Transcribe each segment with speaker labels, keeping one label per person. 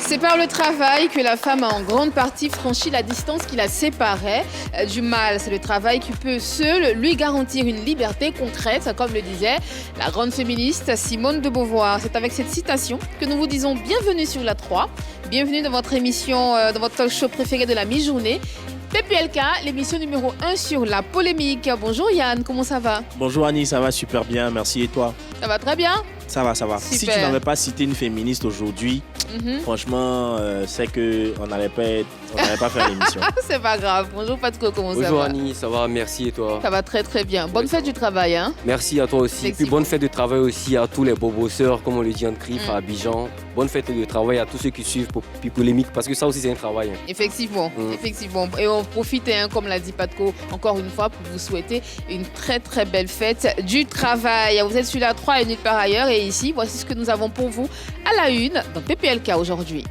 Speaker 1: C'est par le travail que la femme a en grande partie franchi la distance qui la séparait du mâle. C'est le travail qui peut seul lui garantir une liberté concrète, comme le disait la grande féministe Simone de Beauvoir. C'est avec cette citation que nous vous disons bienvenue sur la 3. Bienvenue dans votre émission, dans votre talk show préféré de la mi-journée. PPLK, l'émission numéro 1 sur la polémique. Bonjour Yann, comment ça va?
Speaker 2: Bonjour Annie, ça va super bien, merci. Et toi?
Speaker 1: Ça va très bien.
Speaker 2: Ça va.
Speaker 1: Super.
Speaker 2: Si tu n'avais pas cité une féministe aujourd'hui, franchement, c'est qu'on n'allait pas faire l'émission.
Speaker 1: C'est pas grave. Bonjour Patko, comment ça va?
Speaker 3: Bonjour Annie, ça va, merci et toi?
Speaker 1: Ça va très très bien. Bonne fête du travail. Hein?
Speaker 3: Merci à toi aussi. Et puis bonne fête de travail aussi à tous les bobosseurs, comme on le dit en CRIF, à Abidjan. Bonne fête de travail à tous ceux qui suivent Polémique, parce que ça aussi c'est un travail.
Speaker 1: Effectivement. Et on profite, comme l'a dit Patko, encore une fois pour vous souhaiter une très très belle fête du travail. Vous êtes sur la 3 et nulle part ailleurs. Et ici, voici ce que nous avons pour vous à la une dans PPLK aujourd'hui.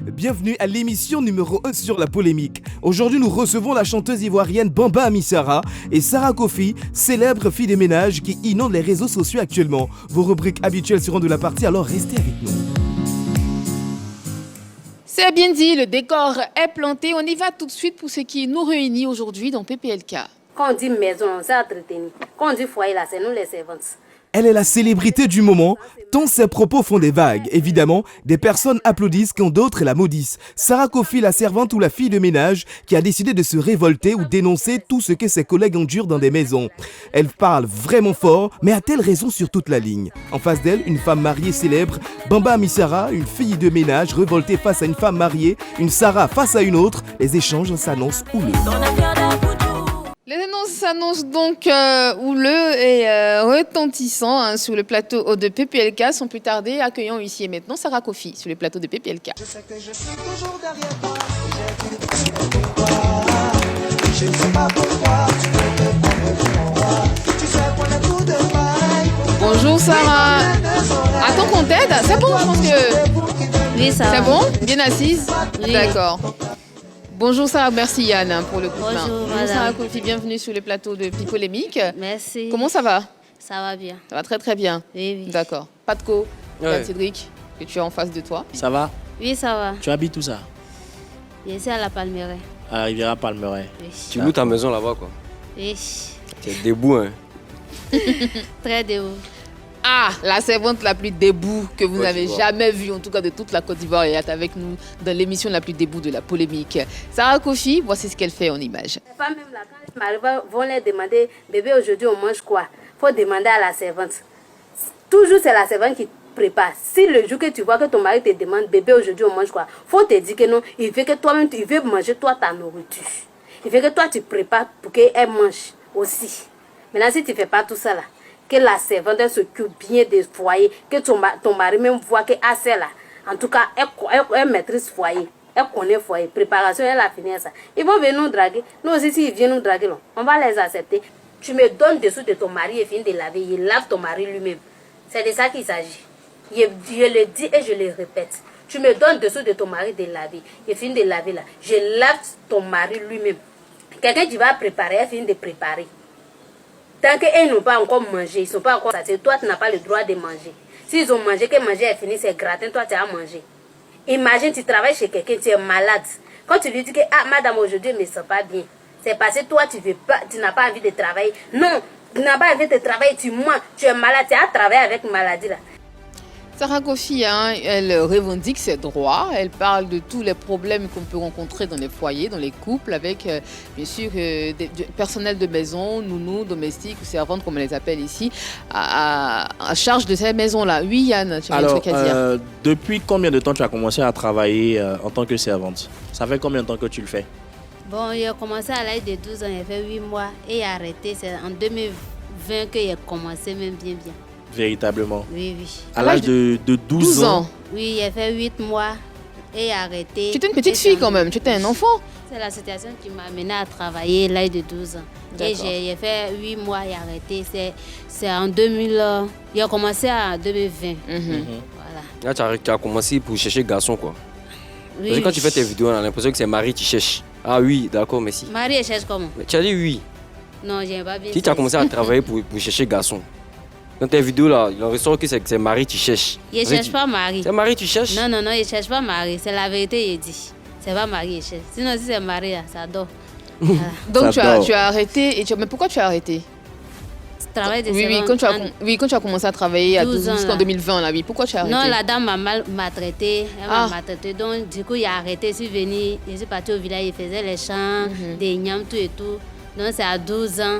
Speaker 4: Bienvenue à l'émission numéro 1 sur la polémique. Aujourd'hui, nous recevons la chanteuse ivoirienne Bamba Amissara et Sarah Kofi, célèbre fille de ménage qui inonde les réseaux sociaux actuellement. Vos rubriques habituelles seront de la partie, alors restez avec nous.
Speaker 1: C'est bien dit, le décor est planté. On y va tout de suite pour ce qui nous réunit aujourd'hui dans PPLK.
Speaker 5: Quand on dit maison, on s'est entretenu. Quand on dit foyer, là, c'est nous les servantes.
Speaker 4: Elle est la célébrité du moment, tant ses propos font des vagues. Évidemment, des personnes applaudissent quand d'autres la maudissent. Sarah Kofi, la servante ou la fille de ménage, qui a décidé de se révolter ou dénoncer tout ce que ses collègues endurent dans des maisons. Elle parle vraiment fort, mais a-t-elle raison sur toute la ligne? En face d'elle, une femme mariée célèbre, Bamba Amissara, une fille de ménage révoltée face à une femme mariée, une Sarah face à une autre. Les échanges s'annoncent houleux.
Speaker 1: Les annonces s'annoncent donc houleux et retentissants sur le plateau de PPLK. Sans plus tarder, accueillons ici et maintenant Sarah Kofi sur le plateau de PPLK.
Speaker 6: Je sais que je suis toujours derrière toi. J'ai vu toi. Je ne sais pas pourquoi tu peux me prendre. Tu sais qu'on est tout de pareil.
Speaker 1: Bonjour Sarah. Attends qu'on t'aide. C'est bon, je pense que.
Speaker 7: Oui, ça va.
Speaker 1: C'est bon? Bien assise?
Speaker 7: Oui.
Speaker 1: D'accord. Bonjour Sarah, merci Yann pour le coup de main.
Speaker 7: Bonjour
Speaker 1: Sarah
Speaker 7: madame.
Speaker 1: Kofi, bienvenue sur le plateau de Polémique.
Speaker 7: Merci.
Speaker 1: Comment ça va?
Speaker 7: Ça va bien.
Speaker 1: Ça va très très bien.
Speaker 7: Oui.
Speaker 1: D'accord. Patko,
Speaker 3: Ouais.
Speaker 1: Cédric, que tu es en face de toi.
Speaker 2: Ça va?
Speaker 7: Oui, ça va.
Speaker 2: Tu habites où ça?
Speaker 7: Je suis à la Palmeraie.
Speaker 2: À la Riviera Palmeraie.
Speaker 7: Oui.
Speaker 3: Tu loues ta maison là-bas quoi.
Speaker 7: Oui.
Speaker 3: Tu es debout hein.
Speaker 7: Très debout.
Speaker 1: Ah, la servante la plus debout que vous
Speaker 3: Côte
Speaker 1: n'avez
Speaker 3: d'Ivoire.
Speaker 1: jamais vue, en tout cas de toute la Côte d'Ivoire, elle est avec nous dans l'émission la plus debout de la polémique. Sarah Kofi, voici ce qu'elle fait en image.
Speaker 5: Les femmes, même là, quand les maris vont leur demander, bébé, aujourd'hui, on mange quoi? Il faut demander à la servante. Toujours, c'est la servante qui prépare. Si le jour que tu vois que ton mari te demande, bébé, aujourd'hui, on mange quoi? Il faut te dire que non, il veut que toi-même, il veut manger toi ta nourriture. Il veut que toi, tu prépares pour qu'elle mange aussi. Maintenant, si tu ne fais pas tout ça là, que la servante elle s'occupe bien des foyers, que ton mari même voit que ah, c'est là. En tout cas, elle maîtrise foyer. Elle connaît foyer. Préparation, elle a fini ça. Ils vont venir nous draguer. Nous aussi, s'ils viennent nous draguer, là, on va les accepter. Tu me donnes dessous de ton mari et finis de laver. Il lave ton mari lui-même. C'est de ça qu'il s'agit. Je le dis et je le répète. Tu me donnes dessous de ton mari de laver. Il finit de laver là. Je lave ton mari lui-même. Quelqu'un qui va préparer, elle finit de préparer. Tant qu'ils n'ont pas encore mangé, ils ne sont pas encore satisfaits, toi tu n'as pas le droit de manger. S'ils ont mangé, que manger est fini, c'est gratin, toi tu as mangé. Imagine, tu travailles chez quelqu'un, tu es malade. Quand tu lui dis que ah madame aujourd'hui je ne me sens pas bien, c'est parce que toi tu n'as pas envie de travailler. Non, tu n'as pas envie de travailler, tu mens, tu es malade, tu as travaillé avec maladie là.
Speaker 1: Sarah Kofi, elle revendique ses droits, elle parle de tous les problèmes qu'on peut rencontrer dans les foyers, dans les couples, avec bien sûr du personnel de maison, nounous, domestiques ou servantes comme on les appelle ici, à charge de ces maisons-là. Oui Yann, tu as un truc à dire.
Speaker 2: Depuis combien de temps tu as commencé à travailler en tant que servante? Ça fait combien de temps que tu le fais?
Speaker 7: Bon, j'ai commencé à l'âge de 12 ans, j'ai fait 8 mois et j'ai arrêté. C'est en 2020 que j'ai commencé même bien.
Speaker 2: Véritablement.
Speaker 7: Oui.
Speaker 2: À l'âge de 12 ans.
Speaker 7: Oui, j'ai fait 8 mois et arrêté.
Speaker 1: Tu étais une petite fille quand même, tu étais un enfant.
Speaker 7: C'est la situation qui m'a amené à travailler à l'âge de 12 ans. Et
Speaker 1: D'accord.
Speaker 7: j'ai fait 8 mois et arrêté. C'est en 2000. J'ai commencé en 2020. Voilà.
Speaker 3: Là tu as commencé pour chercher garçon quoi.
Speaker 7: Oui.
Speaker 3: Parce que quand tu fais tes vidéos, on a l'impression que c'est Marie qui cherche. Ah oui, d'accord, merci.
Speaker 7: Marie, elle cherche comment?
Speaker 3: Mais tu as dit oui.
Speaker 7: Non, j'ai pas bien.
Speaker 3: Si tu as commencé à travailler pour chercher garçon. Dans tes vidéos, là, il en ressort que c'est Marie tu cherches.
Speaker 7: Il ne cherche pas Marie.
Speaker 3: C'est Marie tu cherches?
Speaker 7: Non, il ne cherche pas Marie. C'est la vérité, il dit. C'est pas Marie, il cherche. Sinon, si c'est Marie, là, ça dort. Voilà.
Speaker 1: Donc tu
Speaker 2: dort.
Speaker 1: as arrêté. Mais pourquoi tu as arrêté?
Speaker 7: Travail de
Speaker 1: Oui, quand tu as commencé à travailler à
Speaker 7: 12 ans,
Speaker 1: jusqu'en 2020, là, oui. Pourquoi tu as arrêté?
Speaker 7: Non, la dame m'a mal maltraité. Elle m'a maltraité. Donc, du coup, il a arrêté. Je suis venue, je suis partie au village, il faisait les champs, des ignames, tout et tout. Donc, c'est à 12 ans.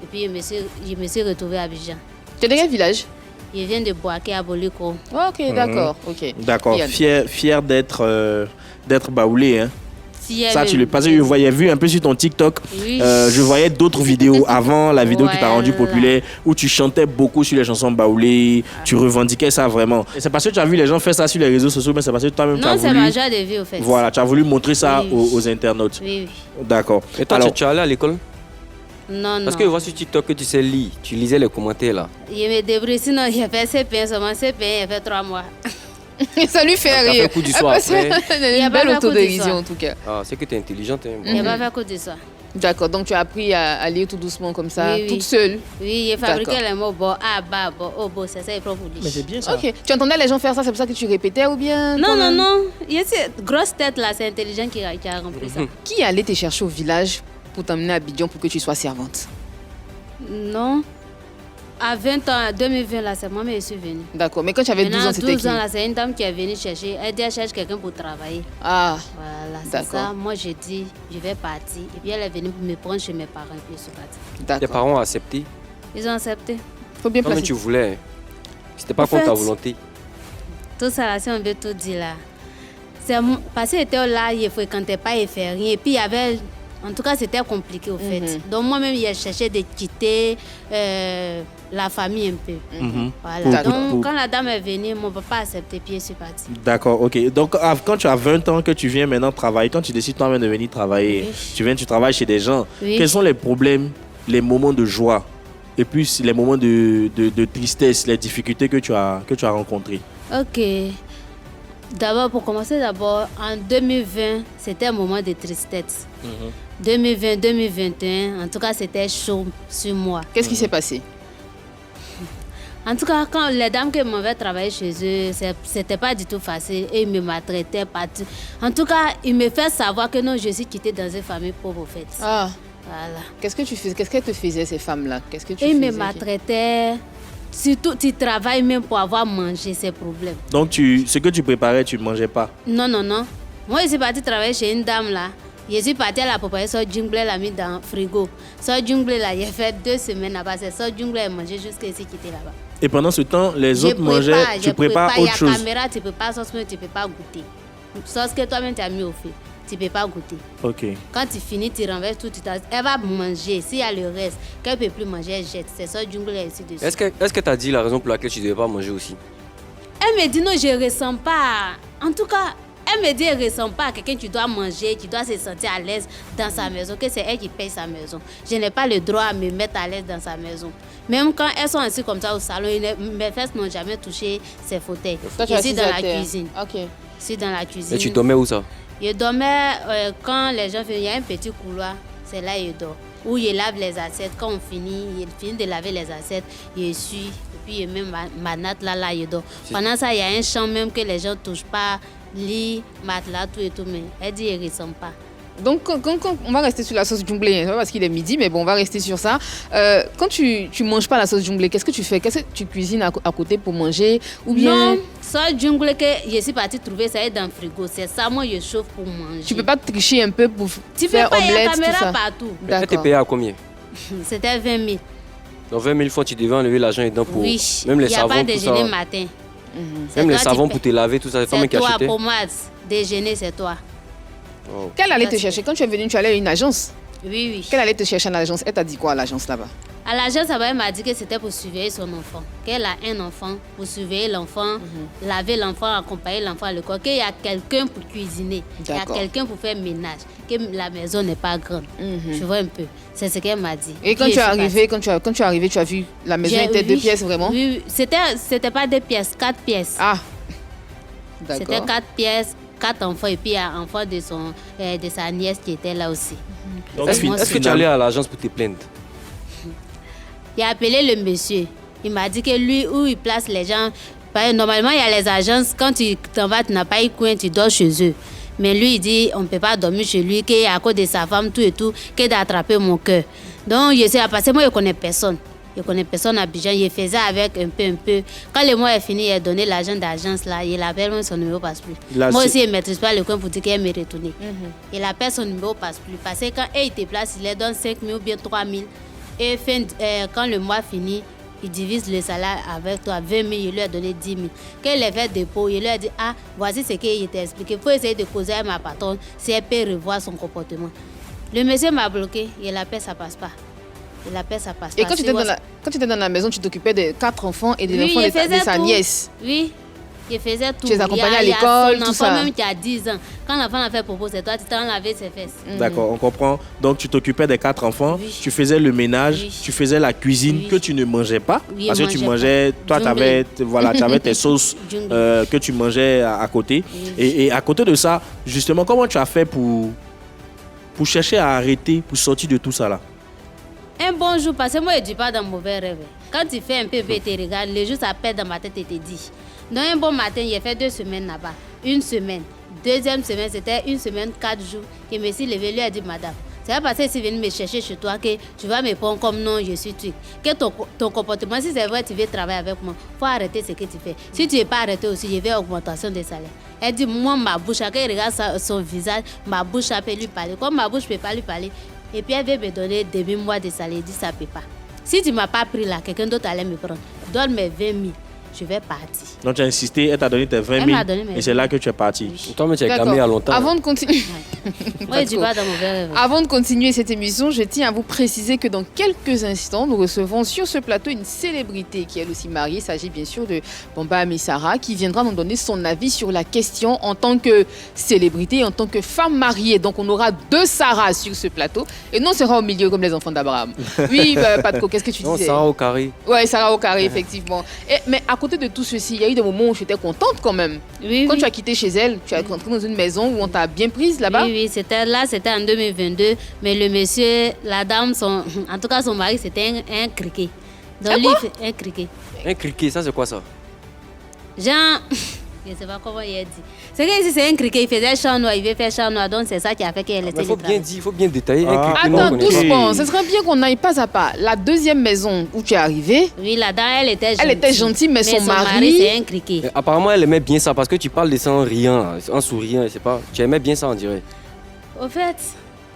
Speaker 7: Et puis, je me suis retrouvée à Abidjan.
Speaker 1: Tu es de quel village?
Speaker 7: Je viens de Boaké à Boliko.
Speaker 1: Ok, d'accord. Ok.
Speaker 2: D'accord.
Speaker 1: Yann.
Speaker 2: Fier d'être baoulé, hein. Ça, tu le parce que je voyais vu un peu sur ton TikTok.
Speaker 7: Oui.
Speaker 2: Je voyais d'autres vidéos avant la vidéo qui t'a rendu
Speaker 7: Voilà.
Speaker 2: populaire où tu chantais beaucoup sur les chansons baoulées. Tu revendiquais ça vraiment. Et c'est parce que tu as vu les gens faire ça sur les réseaux sociaux, mais c'est parce que toi-même tu as
Speaker 7: Non, c'est
Speaker 2: voulu.
Speaker 7: ma joie de vie, au fait.
Speaker 2: Voilà, tu as voulu montrer ça
Speaker 7: Oui.
Speaker 2: aux internautes.
Speaker 7: Oui.
Speaker 2: D'accord.
Speaker 3: Et toi,
Speaker 2: Alors,
Speaker 3: tu es allé à l'école?
Speaker 7: Non.
Speaker 3: Parce que je vois sur TikTok que tu sais lire. Tu lisais les commentaires là.
Speaker 7: Je me débrouille, sinon j'ai fait CP, seulement CP, j'ai fait 3 mois.
Speaker 1: Ça lui fait
Speaker 3: T'as fait
Speaker 1: rire.
Speaker 3: un coup du soir après.
Speaker 1: Une
Speaker 7: a pas
Speaker 1: belle
Speaker 7: fait coup du
Speaker 1: autodérision
Speaker 7: soir.
Speaker 1: en tout cas.
Speaker 3: Ah, c'est que tu es intelligente. Hein.
Speaker 7: J'ai pas fait coup de ça.
Speaker 1: D'accord, donc tu as appris à lire tout doucement comme ça,
Speaker 7: Oui, oui.
Speaker 1: toute seule.
Speaker 7: Oui, j'ai fabriqué
Speaker 1: D'accord.
Speaker 7: les mots bon, ah, bah, bon, oh, bon, c'est ça, il faut vous dire.
Speaker 2: mais c'est bien ça.
Speaker 1: Ok, tu entendais les gens faire ça, c'est pour ça que tu répétais ou bien
Speaker 7: Non,
Speaker 1: toi-même?
Speaker 7: non. Il y a cette grosse tête là, c'est intelligent qui a rempli ça.
Speaker 1: Qui allait te chercher au village pour t'emmener à Abidjan pour que tu sois servante?
Speaker 7: Non. À 20 ans, 2020 là, c'est moi-même je suis venue.
Speaker 1: D'accord, mais quand tu avais 12
Speaker 7: Maintenant,
Speaker 1: ans, c'était
Speaker 7: 12
Speaker 1: qui?
Speaker 7: ans là, c'est une dame qui est venue chercher. Elle dit, elle cherche quelqu'un pour travailler.
Speaker 1: Ah,
Speaker 7: Voilà, c'est
Speaker 1: D'accord.
Speaker 7: ça. Moi, j'ai dit, je vais partir. Et puis elle est venue me prendre chez mes parents et puis je suis partie.
Speaker 3: Tes
Speaker 1: d'accord.
Speaker 3: parents ont accepté.
Speaker 7: Ils ont accepté.
Speaker 1: Faut bien
Speaker 3: Comme
Speaker 1: placer.
Speaker 3: tu voulais. C'était pas
Speaker 7: En
Speaker 3: contre ta
Speaker 7: fait,
Speaker 3: volonté.
Speaker 7: Tout ça là, si on veut tout dire là. Parce que j'étais là, je ne fréquentais pas, je ne fais rien. Et puis il y avait. En tout cas, c'était compliqué au fait. Donc moi-même, je cherchais de quitter la famille un peu. Voilà. Donc quand la dame est venue, mon papa a accepté, puis je suis partie.
Speaker 2: D'accord, ok. Donc, quand tu as 20 ans, que tu viens maintenant travailler, quand tu décides toi-même de venir travailler,
Speaker 7: Oui.
Speaker 2: tu travailles chez des gens,
Speaker 7: Oui.
Speaker 2: quels sont les problèmes, les moments de joie et puis les moments de tristesse, les difficultés que tu as rencontrées?
Speaker 7: Ok. D'abord, pour commencer, en 2020, c'était un moment de tristesse. 2020, 2021, en tout cas, c'était chaud sur moi.
Speaker 1: Qu'est-ce qui s'est passé?
Speaker 7: En tout cas, quand les dames qui m'avaient travaillé chez eux, c'était pas du tout facile. Et ils me maltraitaient partout. En tout cas, ils me faisaient savoir que non, je suis quittée dans une famille pauvre, au fait.
Speaker 1: Ah,
Speaker 7: Voilà.
Speaker 1: qu'est-ce que tu faisais? Qu'est-ce qu'elles te faisaient, ces femmes-là? Qu'est-ce que tu
Speaker 7: Et ils me
Speaker 1: faisais?
Speaker 7: maltraitaient. Surtout, tu travailles même pour avoir mangé, c'est problème.
Speaker 2: Donc, ce que tu préparais, tu ne mangeais pas.
Speaker 7: Non. Moi, je suis partie travailler chez une dame là. Je suis partie à la préparer, son jungle, elle l'a mis dans le frigo. Son jungle là, j'ai fait 2 semaines là-bas. C'est son jungle, elle mangeait jusqu'à ici, quitter là-bas.
Speaker 2: Et pendant ce temps, les
Speaker 7: Je
Speaker 2: autres mangeaient, tu prépares
Speaker 7: Il y
Speaker 2: autre
Speaker 7: a
Speaker 2: chose.
Speaker 7: caméra, tu ne peux pas sauce, tu ne peux pas goûter. Sauce que toi-même tu as mis au feu, tu ne peux pas goûter.
Speaker 2: Ok.
Speaker 7: Quand tu finis, tu renverses tout, elle va manger. S'il y a le reste, qu'elle ne peut plus manger, elle jette. C'est son jungle là ici dessus.
Speaker 3: Est-ce que tu as dit la raison pour laquelle tu ne devais pas manger aussi?
Speaker 7: Elle me dit non, je ne ressens pas. En tout cas, elle me dit elle ne ressent pas à quelqu'un, tu dois manger, tu dois se sentir à l'aise dans sa maison, que c'est elle qui paye sa maison. Je n'ai pas le droit à me mettre à l'aise dans sa maison. Même quand elles sont assises comme ça au salon, mes fesses n'ont jamais touché ses fauteuils.
Speaker 1: Toi, tu
Speaker 7: Je
Speaker 1: es
Speaker 7: suis
Speaker 1: assise
Speaker 7: dans
Speaker 1: à
Speaker 7: la
Speaker 1: terre.
Speaker 7: cuisine.
Speaker 1: Ok.
Speaker 7: Je suis dans la cuisine.
Speaker 3: Mais tu dormais où ça?
Speaker 7: Je dormais quand les gens viennent, il y a un petit couloir, c'est là que je dors. Où je lave les assiettes, quand on finit de laver les assiettes, je suis, et puis je mets ma natte là, je dors. Pendant ça, il y a un champ même que les gens ne touchent pas, lit, matelas, tout et tout, mais elle dit qu'elle ne ressent pas.
Speaker 1: Donc, quand on va rester sur la sauce junglée, hein, parce qu'il est midi, mais bon, on va rester sur ça. Quand tu manges pas la sauce junglée, qu'est-ce que tu fais? Qu'est-ce que tu cuisines à côté pour manger? Ou bien
Speaker 7: Non, ça, jungle que je suis partie trouver, ça est dans le frigo. C'est ça, moi, je chauffe pour manger.
Speaker 1: tu peux pas tricher un peu pour
Speaker 7: Tu
Speaker 1: faire
Speaker 7: peux pas, il y a
Speaker 1: omelette,
Speaker 7: la
Speaker 1: tout
Speaker 7: caméra
Speaker 1: ça?
Speaker 7: partout.
Speaker 3: Elle t'est
Speaker 1: D'accord.
Speaker 3: payée à combien?
Speaker 7: C'était 20 000.
Speaker 3: Donc 20 000 fois, tu devais enlever l'argent dedans pour.
Speaker 7: Oui,
Speaker 3: Même les
Speaker 7: il n'y a pas
Speaker 3: savons, tout ça.
Speaker 7: déjeuner matin. C'est
Speaker 3: Même les
Speaker 7: toi, tu
Speaker 3: savons
Speaker 7: payes.
Speaker 3: pour te laver, tout ça, c'est toi
Speaker 7: C'est
Speaker 3: qui
Speaker 7: toi,
Speaker 3: achetais.
Speaker 7: pommade, déjeuner, c'est toi.
Speaker 3: Oh.
Speaker 1: Qu'elle allait te
Speaker 7: Merci.
Speaker 1: chercher? Quand tu es venu, tu allais à une agence.
Speaker 7: Oui.
Speaker 1: Qu'elle allait te chercher à l'agence? Elle t'a dit quoi à l'agence là-bas?
Speaker 7: À l'agence, elle m'a dit que c'était pour surveiller son enfant. Qu'elle a un enfant, pour surveiller l'enfant, laver l'enfant, accompagner l'enfant à l'école. Qu'il y a quelqu'un pour cuisiner. Il y a
Speaker 1: D'accord.
Speaker 7: quelqu'un pour faire ménage. Que la maison n'est pas grande. Tu vois un peu. C'est ce qu'elle m'a dit.
Speaker 1: Et quand
Speaker 7: Puis
Speaker 1: tu es
Speaker 7: je suis
Speaker 1: arrivé, quand tu es arrivé, tu as vu la maison
Speaker 7: J'ai-
Speaker 1: était 2
Speaker 7: oui,
Speaker 1: pièces vraiment?
Speaker 7: Oui. C'était pas 2 pièces, 4 pièces.
Speaker 1: Ah,
Speaker 7: C'était
Speaker 1: d'accord.
Speaker 7: 4 pièces, 4 enfants. Et puis il y a un enfant de sa nièce qui était là aussi.
Speaker 2: Donc,
Speaker 3: Est-ce
Speaker 7: Moi,
Speaker 3: que tu allais à l'agence pour te plaindre?
Speaker 7: Il a appelé le monsieur. Il m'a dit que lui, où il place les gens, normalement, il y a les agences, quand tu t'en vas, tu n'as pas eu coin, tu dors chez eux. Mais lui, il dit, on ne peut pas dormir chez lui, qu'à cause de sa femme, tout et tout, qu'il a attrapé mon cœur. Donc, je sais, parce que moi, je ne connais personne. Je ne connais personne à Abidjan. Je faisais avec un peu. Quand le mois est fini, il a donné l'argent d'agence là. Il appelle, son numéro passe plus.
Speaker 2: Là,
Speaker 7: moi aussi, je ne maîtrise pas le coin pour dire qu'il me retourner. Il appelle, son numéro passe plus. Parce que quand il te place, il leur donne 5 000 ou bien 3 000. Et quand le mois finit, il divise le salaire avec toi, 20 000, il lui a donné 10 000. Quand il a fait dépôt, il lui a dit, ah, voici ce qu'il t'a expliqué. Il faut essayer de causer avec ma patronne si elle peut revoir son comportement. Le monsieur m'a bloqué, il appelle, ça passe pas. Il appelle, ça passe pas.
Speaker 1: Et quand tu étais dans la maison, tu t'occupais de 4 enfants et des enfants de sa nièce.
Speaker 7: Oui, il faisait tout.
Speaker 1: Tu les accompagnais à l'école, tout ça.
Speaker 7: Il y a son enfant même qui a 10 ans. Quand l'enfant a fait propos, c'est toi, tu t'en lavais ses fesses.
Speaker 2: D'accord, on comprend. Donc, tu t'occupais des 4 enfants,
Speaker 7: Oui.
Speaker 2: tu faisais le ménage,
Speaker 7: Oui.
Speaker 2: tu faisais la cuisine
Speaker 7: Oui.
Speaker 2: que tu ne mangeais pas.
Speaker 7: Oui,
Speaker 2: parce que tu
Speaker 7: mangeais
Speaker 2: mangeais,
Speaker 7: pas.
Speaker 2: toi, tu avais tes sauces
Speaker 7: Djungli.
Speaker 2: que tu mangeais à côté.
Speaker 7: Oui.
Speaker 2: Et à côté de ça, justement, comment tu as fait pour chercher à arrêter, pour sortir de tout ça là?
Speaker 7: Un bon jour, parce que moi, je ne dis pas dans mauvais rêve. Quand tu fais un peu, tu te regardes, les jours, ça pète dans ma tête et te dit. Donc, un bon matin, j'ai fait 2 semaines là-bas. 1 semaine. Deuxième semaine, c'était 1 semaine, 4 jours. Je me suis levée, lui a dit, madame, c'est pas parce que tu es venu me chercher chez toi que tu vas me prendre comme non, je suis truc. Que ton comportement, si c'est vrai, tu veux travailler avec moi, il faut arrêter ce que tu fais. Si tu n'es pas arrêté aussi, je vais augmentation des salaires. Elle dit, moi, ma bouche, quand il regarde son visage, ma bouche, elle peut lui parler. Comme ma bouche ne peut pas lui parler, et puis elle veut me donner demi-mois de salaire. Elle dit, ça ne peut pas. Si tu ne m'as pas pris là, quelqu'un d'autre allait me prendre. Donne mes 20 000, je vais partir.
Speaker 2: Donc, tu as insisté, elle t'a donné tes 20 000
Speaker 7: Elle m'a donné mes
Speaker 2: et c'est
Speaker 7: 20 000.
Speaker 2: là que tu es parti.
Speaker 7: Oui.
Speaker 3: Toi, mais tu es
Speaker 1: D'accord.
Speaker 3: gamé à longtemps.
Speaker 1: Avant de continuer.
Speaker 7: Moi, je ne dis pas dans mon verre.
Speaker 1: Avant de continuer cette émission, je tiens à vous préciser que dans quelques instants, nous recevons sur ce plateau une célébrité qui est elle aussi mariée. Il s'agit bien sûr de Bomba Amissara qui viendra nous donner son avis sur la question en tant que célébrité et en tant que femme mariée. Donc on aura 2 Sarah sur ce plateau et nous on sera au milieu comme les enfants d'Abraham. Oui, Patko, qu'est-ce que tu
Speaker 3: Non,
Speaker 1: disais?
Speaker 3: Sarah au carré.
Speaker 1: Ouais, Sarah au carré, effectivement. Mais à côté de tout ceci, il y a eu des moments où j'étais contente quand même.
Speaker 7: Oui,
Speaker 1: Quand
Speaker 7: oui.
Speaker 1: tu as quitté chez elle, tu es rentré dans une maison où on t'a bien prise là-bas.
Speaker 7: Oui, oui, c'était en 2022. Mais le monsieur, la dame, en tout cas son mari, c'était un criquet. Donc lui, un criquet.
Speaker 3: Un criquet, ça c'est quoi ça?
Speaker 7: Jean, je ne sais pas comment il a dit. C'est que si c'est un criquet, il faisait champ noir, il veut faire champ noir. Donc c'est ça qui a fait qu'elle était
Speaker 3: Il faut bien dire, il faut bien détailler. Un
Speaker 2: Ah.
Speaker 3: criquet, non, on
Speaker 1: Attends,
Speaker 3: connaît pas.
Speaker 1: doucement. Ce serait bien qu'on aille pas à pas. La deuxième maison où tu es arrivé,
Speaker 7: Oui, la dame, elle était gentille.
Speaker 1: elle était gentille, mais son mari.
Speaker 7: c'est un criquet.
Speaker 3: Mais apparemment, elle aimait bien ça parce que tu parles de ça en riant, en souriant, je sais pas. Tu aimais bien ça, on dirait.
Speaker 7: Au fait,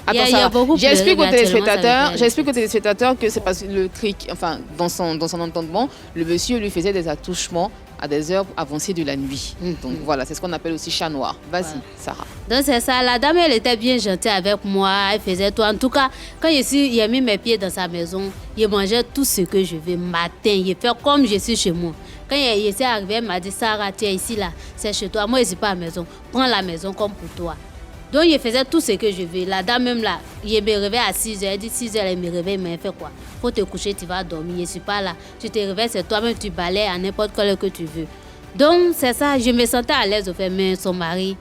Speaker 1: Attends,
Speaker 7: il y a
Speaker 1: Sarah,
Speaker 7: beaucoup
Speaker 1: j'explique aux
Speaker 7: pleuré, mais actuellement, ça
Speaker 1: téléspectateurs,
Speaker 7: me fait
Speaker 1: j'explique aux téléspectateurs que c'est parce que le cric, enfin, dans son entendement, le monsieur lui faisait des attouchements à des heures avancées de la nuit. Donc voilà, c'est ce qu'on appelle aussi chat noir. Vas-y,
Speaker 7: Voilà.
Speaker 1: Sarah.
Speaker 7: Donc c'est ça, la dame elle était bien gentille avec moi, elle faisait tout. En tout cas, quand j'ai mis mes pieds dans sa maison, je mangeais tout ce que je veux. Matin, je fais comme je suis chez moi. Quand je suis arrivée, elle m'a dit, Sarah, tu es ici là, c'est chez toi. Moi, je ne suis pas à la maison. Prends la maison comme pour toi. Donc je faisais tout ce que je veux. La dame même là, je me réveille à 6h. Elle dit 6h, elle me réveille, mais elle fait quoi? Faut te coucher, tu vas dormir. Je ne suis pas là. Tu te réveilles, c'est toi-même, tu balais à n'importe quelle heure que tu veux. Donc c'est ça, je me sentais à l'aise au fait, mais son mari,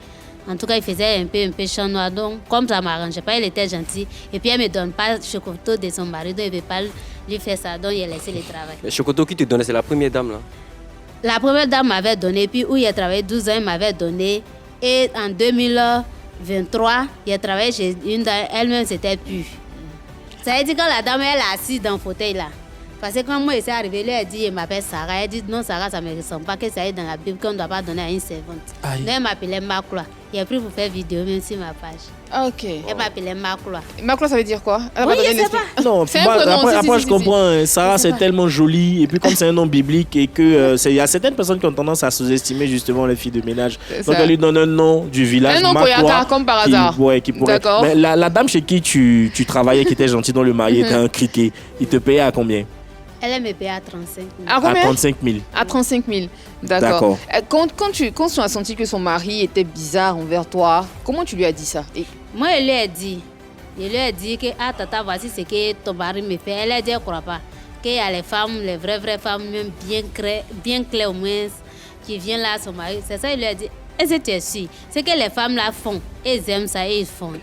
Speaker 7: en tout cas, il faisait un peu champ noir. Donc comme ça ne m'arrangeait pas, il était gentil. Et puis elle ne me donne pas le chocolat de son mari, donc il ne veut pas lui faire ça. Donc il a laissé le travail.
Speaker 3: Mais Chocoto qui te donnait, c'est la première dame là.
Speaker 7: La première dame m'avait donné, puis où il a travaillé 12 ans, il m'avait donné. Et en 2023, il a travaillé chez une dame, elle-même c'était pu. Ça veut dire quand la dame elle est assise dans le fauteuil là. Parce que quand moi je suis arrivée, elle a dit, elle m'appelle Sarah. Elle dit, non Sarah, ça ne me ressemble pas, que ça est dans la Bible, qu'on ne doit pas donner à une servante.
Speaker 2: Aïe.
Speaker 7: Donc elle m'appelait Macloa. Il a pris pour faire vidéo même sur ma page.
Speaker 1: Ok.
Speaker 7: Elle m'appelait Macloa.
Speaker 1: Macron, ça veut dire quoi? Elle a
Speaker 7: Oui,
Speaker 1: pas donné
Speaker 7: je sais
Speaker 1: l'explication.
Speaker 2: Non,
Speaker 1: C'est un
Speaker 2: moi,
Speaker 1: prénom,
Speaker 2: après,
Speaker 1: si,
Speaker 2: après,
Speaker 1: si,
Speaker 2: je
Speaker 1: si,
Speaker 2: comprends. Sarah,
Speaker 7: sais
Speaker 2: c'est
Speaker 7: pas.
Speaker 2: tellement joli. Et puis, comme c'est un nom biblique et que il y a certaines personnes qui ont tendance à sous-estimer justement les filles de ménage.
Speaker 1: C'est
Speaker 2: Donc,
Speaker 1: ça.
Speaker 2: elle lui donne un nom du village.
Speaker 1: Un nom
Speaker 2: Makwa,
Speaker 1: Koyaka, comme par hasard.
Speaker 2: Qui pourrait.
Speaker 1: D'accord.
Speaker 2: Mais la dame chez qui tu travaillais, qui était gentille, dont le mari était un criquet, il te payait à combien?
Speaker 7: Elle me payait à 35 000.
Speaker 1: À
Speaker 2: À
Speaker 1: combien?
Speaker 2: 35 000.
Speaker 1: À 35 000.
Speaker 2: D'accord.
Speaker 1: D'accord. Quand tu as senti que son mari était bizarre envers toi, comment tu lui as dit ça?
Speaker 7: Moi, je lui ai dit que, ah, tata, voici ce que ton mari me fait. Elle a dit, elle ne croit pas. Qu'il y a les femmes, les vraies femmes, même bien claires au moins, qui viennent là à son mari. C'est ça, il lui a dit, est-ce que tu es sûre? C'est que les femmes là font, elles aiment ça et ils font.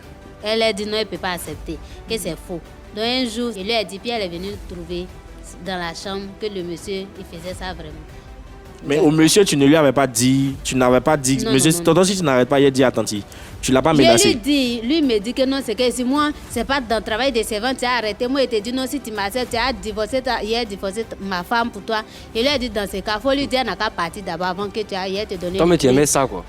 Speaker 7: Elle a dit, non, elle ne peut pas accepter, que c'est faux. Donc un jour, il lui a dit, puis elle est venue trouver dans la chambre que le monsieur, il faisait ça vraiment.
Speaker 2: Mais au monsieur, tu ne lui avais pas dit,
Speaker 7: Non,
Speaker 2: monsieur,
Speaker 7: non, non.
Speaker 2: tonton, si tu n'arrêtes pas, il a dit, attentif. Tu l'as pas
Speaker 7: Je lui
Speaker 2: menacé.
Speaker 7: dis, lui me dit que non, c'est que si moi, c'est pas dans le travail de servante, tu as arrêté. Moi, il te dit non, si tu m'acceptes, tu as divorcé, ma femme pour toi. Il lui a dit dans ce cas, il faut lui dire, n'a qu'à partir d'abord avant que tu ailles te donner.
Speaker 3: Toi, mais tu
Speaker 7: le prix.
Speaker 3: aimais ça, quoi.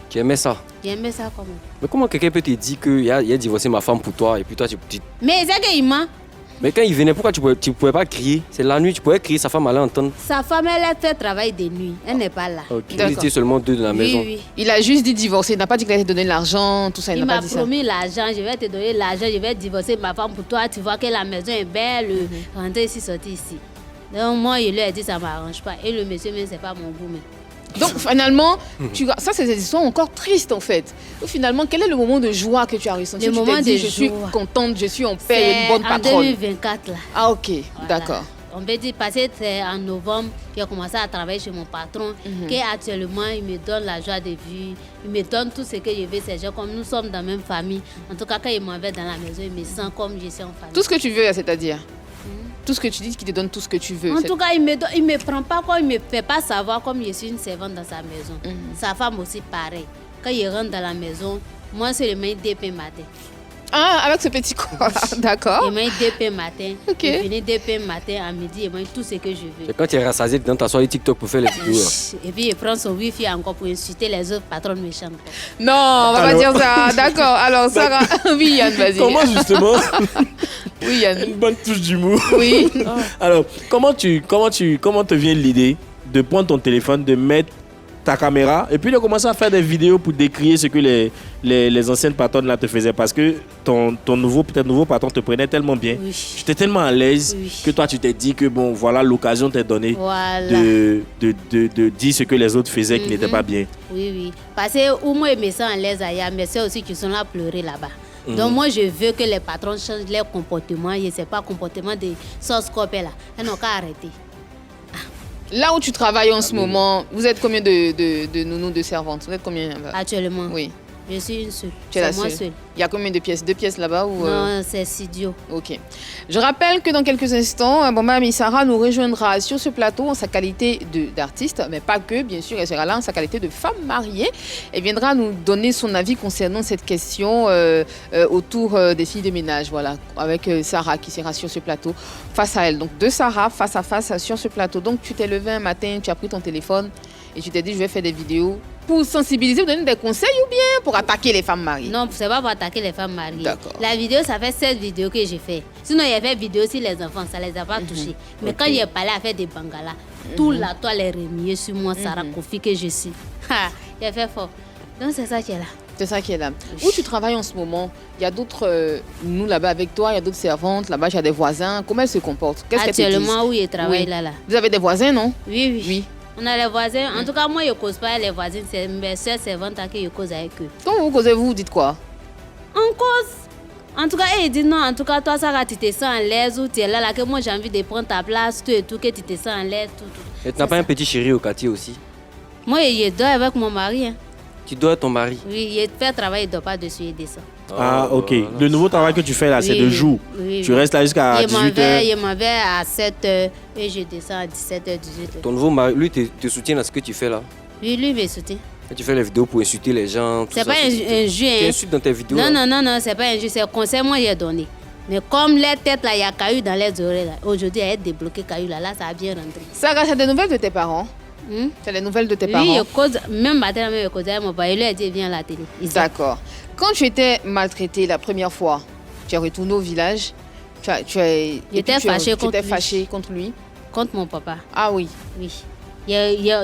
Speaker 3: Tu aimais ça.
Speaker 7: J'aimais ça comment?
Speaker 3: Mais comment quelqu'un peut te dire qu'il a divorcé ma femme pour toi et puis toi, tu...
Speaker 7: Mais c'est qu'il ment.
Speaker 3: Mais quand il venait, pourquoi tu pouvais pas crier? C'est la nuit, tu pouvais crier, sa femme allait entendre.
Speaker 7: Sa femme, elle a fait travail de nuit. Elle n'est pas là.
Speaker 3: Ok.
Speaker 1: D'accord.
Speaker 3: Ils étaient seulement deux dans la maison.
Speaker 7: Oui, oui.
Speaker 1: Il a juste dit divorcer. Il n'a pas dit qu'il allait te donner l'argent, tout ça. Il
Speaker 7: Il
Speaker 1: n'a
Speaker 7: m'a
Speaker 1: pas dit
Speaker 7: promis l'argent, je vais te donner l'argent, je vais divorcer ma femme pour toi. Tu vois que la maison est belle, rentrer ici, sortir ici. Donc moi, il lui a dit ça ne m'arrange pas. Et le monsieur, mais c'est pas mon goût. Mais...
Speaker 1: ça. Donc finalement, ça c'est des histoires encore tristes en fait. Donc, finalement, quel est le moment de joie que tu as ressenti?
Speaker 7: Le
Speaker 1: Tu
Speaker 7: moment
Speaker 1: t'es dit,
Speaker 7: de
Speaker 1: je suis
Speaker 7: joie.
Speaker 1: contente, je suis en paix, il y a une bonne
Speaker 7: en
Speaker 1: patronne.
Speaker 7: 2024 là.
Speaker 1: Ah ok,
Speaker 7: Voilà.
Speaker 1: d'accord.
Speaker 7: On peut dire, parce que c'est en novembre qu'il a commencé à travailler chez mon patron, qu'actuellement, il me donne la joie de vivre, il me donne tout ce que je veux. C'est genre comme nous sommes dans la même famille. En tout cas, quand il m'envoie dans la maison, il me sent comme je suis en famille.
Speaker 1: Tout ce que tu veux, c'est-à-dire tout ce que tu dis qu'il te donne tout ce que tu veux.
Speaker 7: En
Speaker 1: c'est-
Speaker 7: tout cas, il me prend pas comme il me fait pas savoir comme je suis une servante dans sa maison. Sa femme aussi pareil. Quand il rentre dans la maison, moi c'est le matin DP matin.
Speaker 1: Ah, avec ce petit corps. D'accord.
Speaker 7: Il m'a DP matin.
Speaker 1: Ok.
Speaker 7: Il venait DP matin à midi, il mange tout ce que je veux.
Speaker 3: C'est quand tu es rassasié dedans, t'assois TikTok pour faire les vidéos. là.
Speaker 7: Et puis il prend son wifi encore pour insulter les autres patrons méchants.
Speaker 1: Non, on va pas
Speaker 2: Alors-
Speaker 1: dire ça. D'accord. Alors, Sarah. Oui, Yann, vas-y.
Speaker 2: Comment justement
Speaker 1: Oui, Yann.
Speaker 2: une bonne touche d'humour.
Speaker 1: Oui.
Speaker 2: Alors, comment te vient l'idée de prendre ton téléphone, de mettre ta caméra et puis de commencer à faire des vidéos pour décrier ce que les anciennes patronnes là te faisaient parce que ton nouveau patron te prenait tellement bien.
Speaker 7: Oui.
Speaker 2: Tu étais tellement à l'aise
Speaker 7: Oui.
Speaker 2: que toi tu t'es dit que bon voilà l'occasion t'est donnée
Speaker 7: Voilà.
Speaker 2: de dire ce que les autres faisaient qui n'était pas bien.
Speaker 7: Oui, oui. Parce que où moi, je me sens à l'aise ailleurs, mais c'est aussi qu'ils sont là à pleurer là-bas. Donc moi, je veux que les patrons changent leur comportement. Et ce n'est pas le comportement des sauces copées là. Elles n'ont qu'à arrêter.
Speaker 1: Là où tu travailles en ce moment, vous êtes combien de nounous, de servantes? Vous êtes combien là-bas?
Speaker 7: Actuellement,
Speaker 1: Oui.
Speaker 7: je suis une seule.
Speaker 1: Tu es la
Speaker 7: C'est moi
Speaker 1: seule.
Speaker 7: seule.
Speaker 1: Il y a combien de pièces? 2 pièces là-bas ou
Speaker 7: Non, c'est Sidio.
Speaker 1: Ok. Je rappelle que dans quelques instants, Bamba Missara nous rejoindra sur ce plateau en sa qualité d'artiste, mais pas que, bien sûr, elle sera là en sa qualité de femme mariée. Elle viendra nous donner son avis concernant cette question autour des filles de ménage, voilà, avec Sarah qui sera sur ce plateau face à elle. Donc deux Sarah face à face sur ce plateau. Donc tu t'es levé un matin, tu as pris ton téléphone et tu t'es dit je vais faire des vidéos pour sensibiliser, vous donner des conseils ou bien pour attaquer les femmes mariées?
Speaker 7: Non, c'est pas pour attaquer les femmes mariées.
Speaker 1: D'accord.
Speaker 7: La vidéo, ça fait 7 vidéos que j'ai fait. Sinon, il y avait vidéo sur les enfants, ça les a pas touchés. Mais quand j'ai parlé à faire des bangalas, tout la toile est remuée sur moi, Sarah Kofi que je suis. Ha, il a fait fort. Donc c'est ça qui est là.
Speaker 1: C'est ça qui est là. Où tu travailles en ce moment, il y a d'autres, nous là-bas avec toi, il y a d'autres servantes, là-bas il y a des voisins. Comment elles se comportent? Qu'est-ce qu'elles te disent?
Speaker 7: Actuellement, où je travaille
Speaker 1: Oui.
Speaker 7: là.
Speaker 1: Vous avez des voisins, non?
Speaker 7: Oui, oui.
Speaker 1: Oui.
Speaker 7: On a les voisins. En tout cas, moi, je ne cause pas les voisins. C'est mes soeurs servantes à qui je cause avec eux.
Speaker 1: Quand vous causez, vous dites quoi?
Speaker 7: On cause. En tout cas, ils disent non. En tout cas, toi, Sarah, tu te sens à l'aise ou tu es là, que moi, j'ai envie de prendre ta place, tout et tout, que tu te sens à l'aise, tout.
Speaker 3: Et tu n'as pas un petit chéri au quartier aussi?
Speaker 7: Moi, je dors avec mon mari. Hein.
Speaker 3: Tu dois ton mari.
Speaker 7: Oui, il fait travail, il ne dort pas dessus, il descend.
Speaker 2: Ah ok.
Speaker 3: voilà.
Speaker 2: Le nouveau travail que tu fais là c'est
Speaker 7: Oui,
Speaker 2: de
Speaker 7: oui.
Speaker 2: jour.
Speaker 7: Oui,
Speaker 2: Tu
Speaker 7: oui.
Speaker 2: restes là jusqu'à
Speaker 7: Il m'en
Speaker 2: 18h.
Speaker 7: va à 7h et je descends à 17h, 18h.
Speaker 3: Ton nouveau mari, lui, te soutient dans ce que tu fais là.
Speaker 7: Oui, lui, il me soutient.
Speaker 3: Et tu fais les vidéos pour insulter les gens. tout
Speaker 7: C'est
Speaker 3: ça,
Speaker 7: pas un jeu.
Speaker 3: Tu
Speaker 7: Hein.
Speaker 3: insultes dans tes vidéos.
Speaker 7: Non,
Speaker 3: là.
Speaker 7: non, c'est pas un jeu, c'est un conseil moi j'ai donné. Mais comme les têtes là, il y a caillou dans les oreilles là. Aujourd'hui, elle est débloquée caillou là, ça a bien rentré.
Speaker 1: Sarah, tu as des nouvelles de tes parents? Tu as des nouvelles de tes
Speaker 7: Oui,
Speaker 1: parents?
Speaker 7: je cause, même matin, même je cause avec mon père, il lui a dit viens à la télé. Il dit,
Speaker 1: D'accord. Quand tu étais maltraitée la première fois, tu es retournée au village,
Speaker 7: J'étais fâchée contre
Speaker 1: étais
Speaker 7: lui.
Speaker 1: fâchée contre lui?
Speaker 7: contre mon papa,
Speaker 1: Ah oui,
Speaker 7: oui.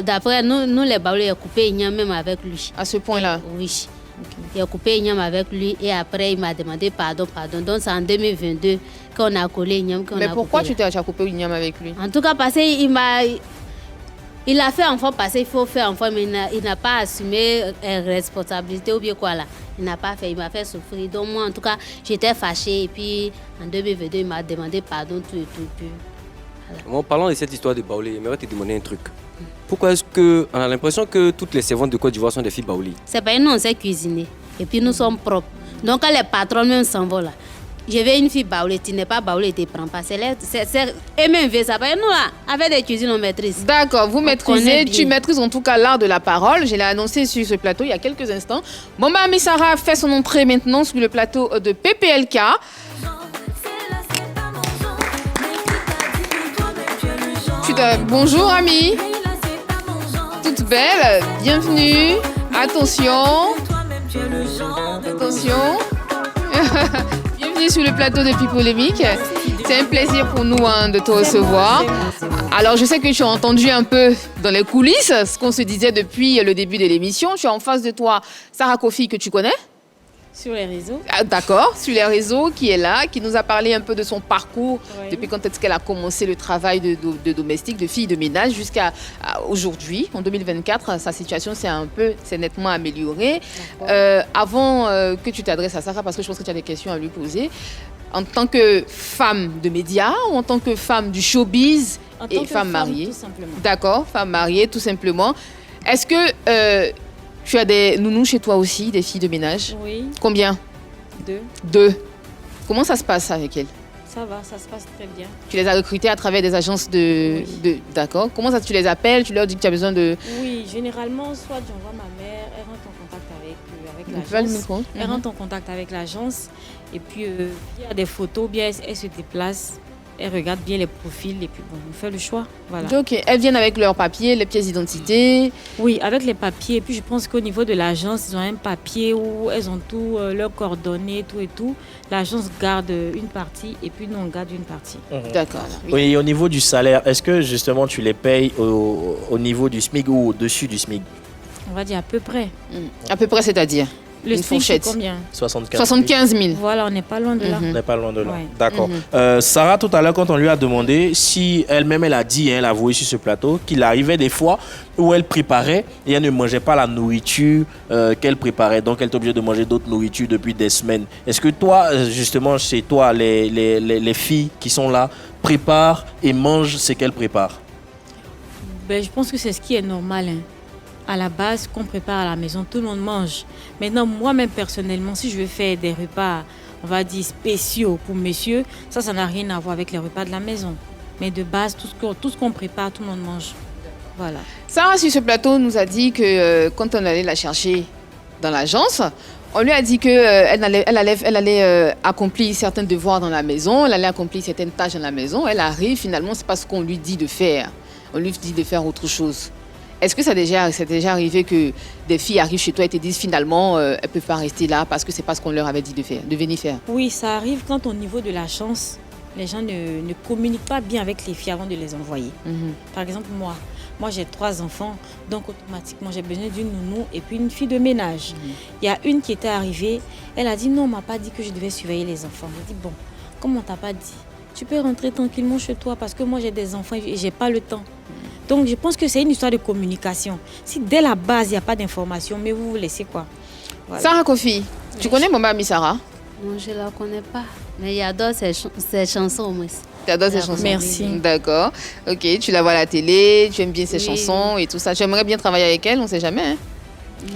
Speaker 7: D'après nous les Baoulés, il a coupé Ignam même avec lui.
Speaker 1: à ce point-là.
Speaker 7: Oui. Il a coupé Ignam avec lui et après il m'a demandé pardon. Donc c'est en 2022 qu'on a collé Ignam.
Speaker 1: Mais pourquoi tu as coupé William avec lui?
Speaker 7: En tout cas, parce qu'il il a fait enfant parce qu'il faut faire enfant, mais il n'a pas assumé responsabilité ou bien quoi là. Il n'a pas fait, il m'a fait souffrir. Donc moi, en tout cas, j'étais fâchée et puis en 2022, il m'a demandé pardon, tout et tout. Puis,
Speaker 3: En parlant de cette histoire de Baoulé, j'aimerais te demander un truc. Pourquoi est-ce qu'on a l'impression que toutes les servantes de Côte d'Ivoire sont des filles Baoulé?
Speaker 7: c'est pas nous, on sait cuisiner. Et puis nous sommes propres. Donc quand les patrons même s'en vont là, je vais une fille baoulée, tu n'es pas baoulée, tu ne prends pas. C'est MMV, ça va. Nous, là, avec des cuisines, on maîtrise.
Speaker 1: D'accord, vous maîtrisez,
Speaker 7: connaît bien.
Speaker 1: tu maîtrises en tout cas l'art de la parole. Je l'ai annoncé sur ce plateau il y a quelques instants. Mama Missara fait son entrée maintenant sur le plateau de PPLK. Bonjour Ami, toute belle, bienvenue. Attention, attention. Bienvenue sur le plateau de Pipolémique. C'est un plaisir pour nous de te recevoir. Alors je sais que tu as entendu un peu dans les coulisses ce qu'on se disait depuis le début de l'émission. Tu as en face de toi Sarah Kofi que tu connais.
Speaker 8: Sur les réseaux.
Speaker 1: Ah, d'accord, sur les réseaux, qui est là, qui nous a parlé un peu de son parcours,
Speaker 8: Oui.
Speaker 1: depuis quand est-ce qu'elle a commencé le travail de domestique, de fille de ménage, jusqu'à aujourd'hui, en 2024. Sa situation s'est nettement améliorée. Avant que tu t'adresses à Sarah, parce que je pense que tu as des questions à lui poser, en tant que femme de médias ou en tant que femme du showbiz
Speaker 8: En tant
Speaker 1: et
Speaker 8: que
Speaker 1: femme mariée?
Speaker 8: tout simplement.
Speaker 1: D'accord, femme mariée, tout simplement. Est-ce que tu as des nounous chez toi aussi, des filles de ménage?
Speaker 8: Oui,
Speaker 1: Combien?
Speaker 8: 2.
Speaker 1: 2. Comment ça se passe avec elles?
Speaker 8: Ça va, ça se passe très bien.
Speaker 1: Tu les as recrutées à travers des agences de... D'accord. Comment ça, tu les appelles? Tu leur dis que tu as besoin de...
Speaker 8: Oui, généralement, soit j'envoie ma mère, elle rentre en contact avec
Speaker 1: Tu vas le
Speaker 8: l'agence.
Speaker 1: micro.
Speaker 8: Elle rentre en contact avec l'agence et puis il y a des photos, bien elle se déplace, elle regarde bien les profils et puis bon, on fait le choix. Voilà.
Speaker 1: Ok, elles viennent avec leurs papiers, les pièces d'identité.
Speaker 8: Oui, avec les papiers. Et puis je pense qu'au niveau de l'agence, ils ont un papier où elles ont tout, leurs coordonnées, tout et tout. L'agence garde une partie et puis nous on garde une partie.
Speaker 1: D'accord.
Speaker 2: Oui, et au niveau du salaire, est-ce que justement tu les payes au niveau du SMIC ou au-dessus du SMIC?
Speaker 8: On va dire à peu près.
Speaker 1: À peu près, c'est-à-dire
Speaker 8: Le
Speaker 1: Une
Speaker 8: SMIC, c'est
Speaker 1: fourchette.
Speaker 8: combien?
Speaker 2: 75 000.
Speaker 1: 75 000.
Speaker 8: Voilà, on n'est pas loin de là.
Speaker 2: On n'est pas loin de là.
Speaker 8: Ouais.
Speaker 2: D'accord. Sarah, tout à l'heure, quand on lui a demandé si elle-même, elle a dit, elle a avoué sur ce plateau, qu'il arrivait des fois où elle préparait et elle ne mangeait pas la nourriture qu'elle préparait. Donc, elle était obligée de manger d'autres nourritures depuis des semaines. Est-ce que toi, justement, chez toi, les filles qui sont là préparent et mangent ce qu'elles préparent?
Speaker 8: Ben, je pense que c'est ce qui est normal. Hein. À la base, qu'on prépare à la maison, tout le monde mange. Maintenant, moi-même personnellement, si je veux faire des repas, on va dire spéciaux pour monsieur, ça n'a rien à voir avec les repas de la maison. Mais de base, tout ce qu'on prépare, tout le monde mange. Voilà.
Speaker 1: Sarah, sur ce plateau, nous a dit que quand on allait la chercher dans l'agence, on lui a dit qu'elle allait accomplir certains devoirs dans la maison, elle allait accomplir certaines tâches dans la maison. Elle arrive, finalement, c'est pas ce qu'on lui dit de faire. On lui dit de faire autre chose. Est-ce que c'est déjà arrivé que des filles arrivent chez toi et te disent finalement elles ne peuvent pas rester là parce que c'est pas ce qu'on leur avait dit de faire, de venir faire?
Speaker 8: Oui, ça arrive quand au niveau de la chance, les gens ne communiquent pas bien avec les filles avant de les envoyer. Par exemple, moi j'ai 3 enfants, donc automatiquement j'ai besoin d'une nounou et puis une fille de ménage. Il y a une qui était arrivée, elle a dit non, on m'a pas dit que je devais surveiller les enfants. J'ai dit bon, comme on t'a pas dit, tu peux rentrer tranquillement chez toi parce que moi j'ai des enfants et j'ai pas le temps. Donc je pense que c'est une histoire de communication. Si dès la base il n'y a pas d'information, mais vous laissez quoi? Voilà.
Speaker 1: Sarah Kofi, tu connais Mama Missara?
Speaker 7: Non, je ne la connais pas. Mais j'adore ses chansons au moins.
Speaker 1: Tu adores ses chansons?
Speaker 8: Merci.
Speaker 1: D'accord. Ok, tu la vois à la télé, tu aimes bien ses
Speaker 7: Oui.
Speaker 1: chansons et tout ça. Tu aimerais bien travailler avec elle, on ne sait jamais. Hein?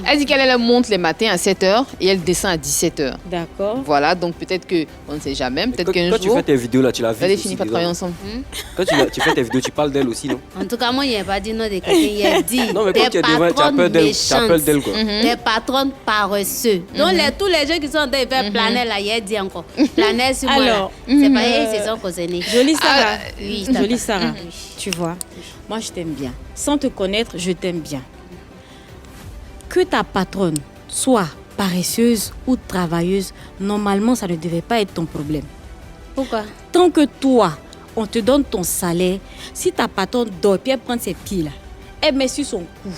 Speaker 1: Elle dit qu'elle monte les matins à 7h et elle descend à 17h.
Speaker 8: D'accord.
Speaker 1: Voilà, donc peut-être que, on ne sait jamais, peut-être qu'un
Speaker 3: Quand tu
Speaker 1: jour,
Speaker 3: fais tes vidéos là, tu l'as vu.
Speaker 1: vous allez
Speaker 3: aussi,
Speaker 1: finir par
Speaker 3: dedans.
Speaker 1: travailler ensemble.
Speaker 3: Quand tu fais tes vidéos, tu parles d'elle aussi, non?
Speaker 7: En tout cas, moi, il n'y a pas dit non de quelqu'un. Il a dit
Speaker 3: Non, mais quand tu es devant, tu appelles d'elle. Tu appelles d'elle, quoi.
Speaker 7: Des patrons paresseux. Donc, tous les gens qui sont en train de faire planer, là, il a dit encore. Planer sur moi.
Speaker 8: Alors,
Speaker 7: C'est pas eux, ils se sont causés.
Speaker 8: Jolie Sarah.
Speaker 7: oui,
Speaker 8: Jolie Sarah. Tu vois, moi je t'aime bien. Sans te connaître, je t'aime bien. Que ta patronne soit paresseuse ou travailleuse, normalement, ça ne devait pas être ton problème.
Speaker 7: Pourquoi?
Speaker 8: Tant que toi, on te donne ton salaire, si ta patronne dort puis elle prend ses pieds là, elle met sur son cou.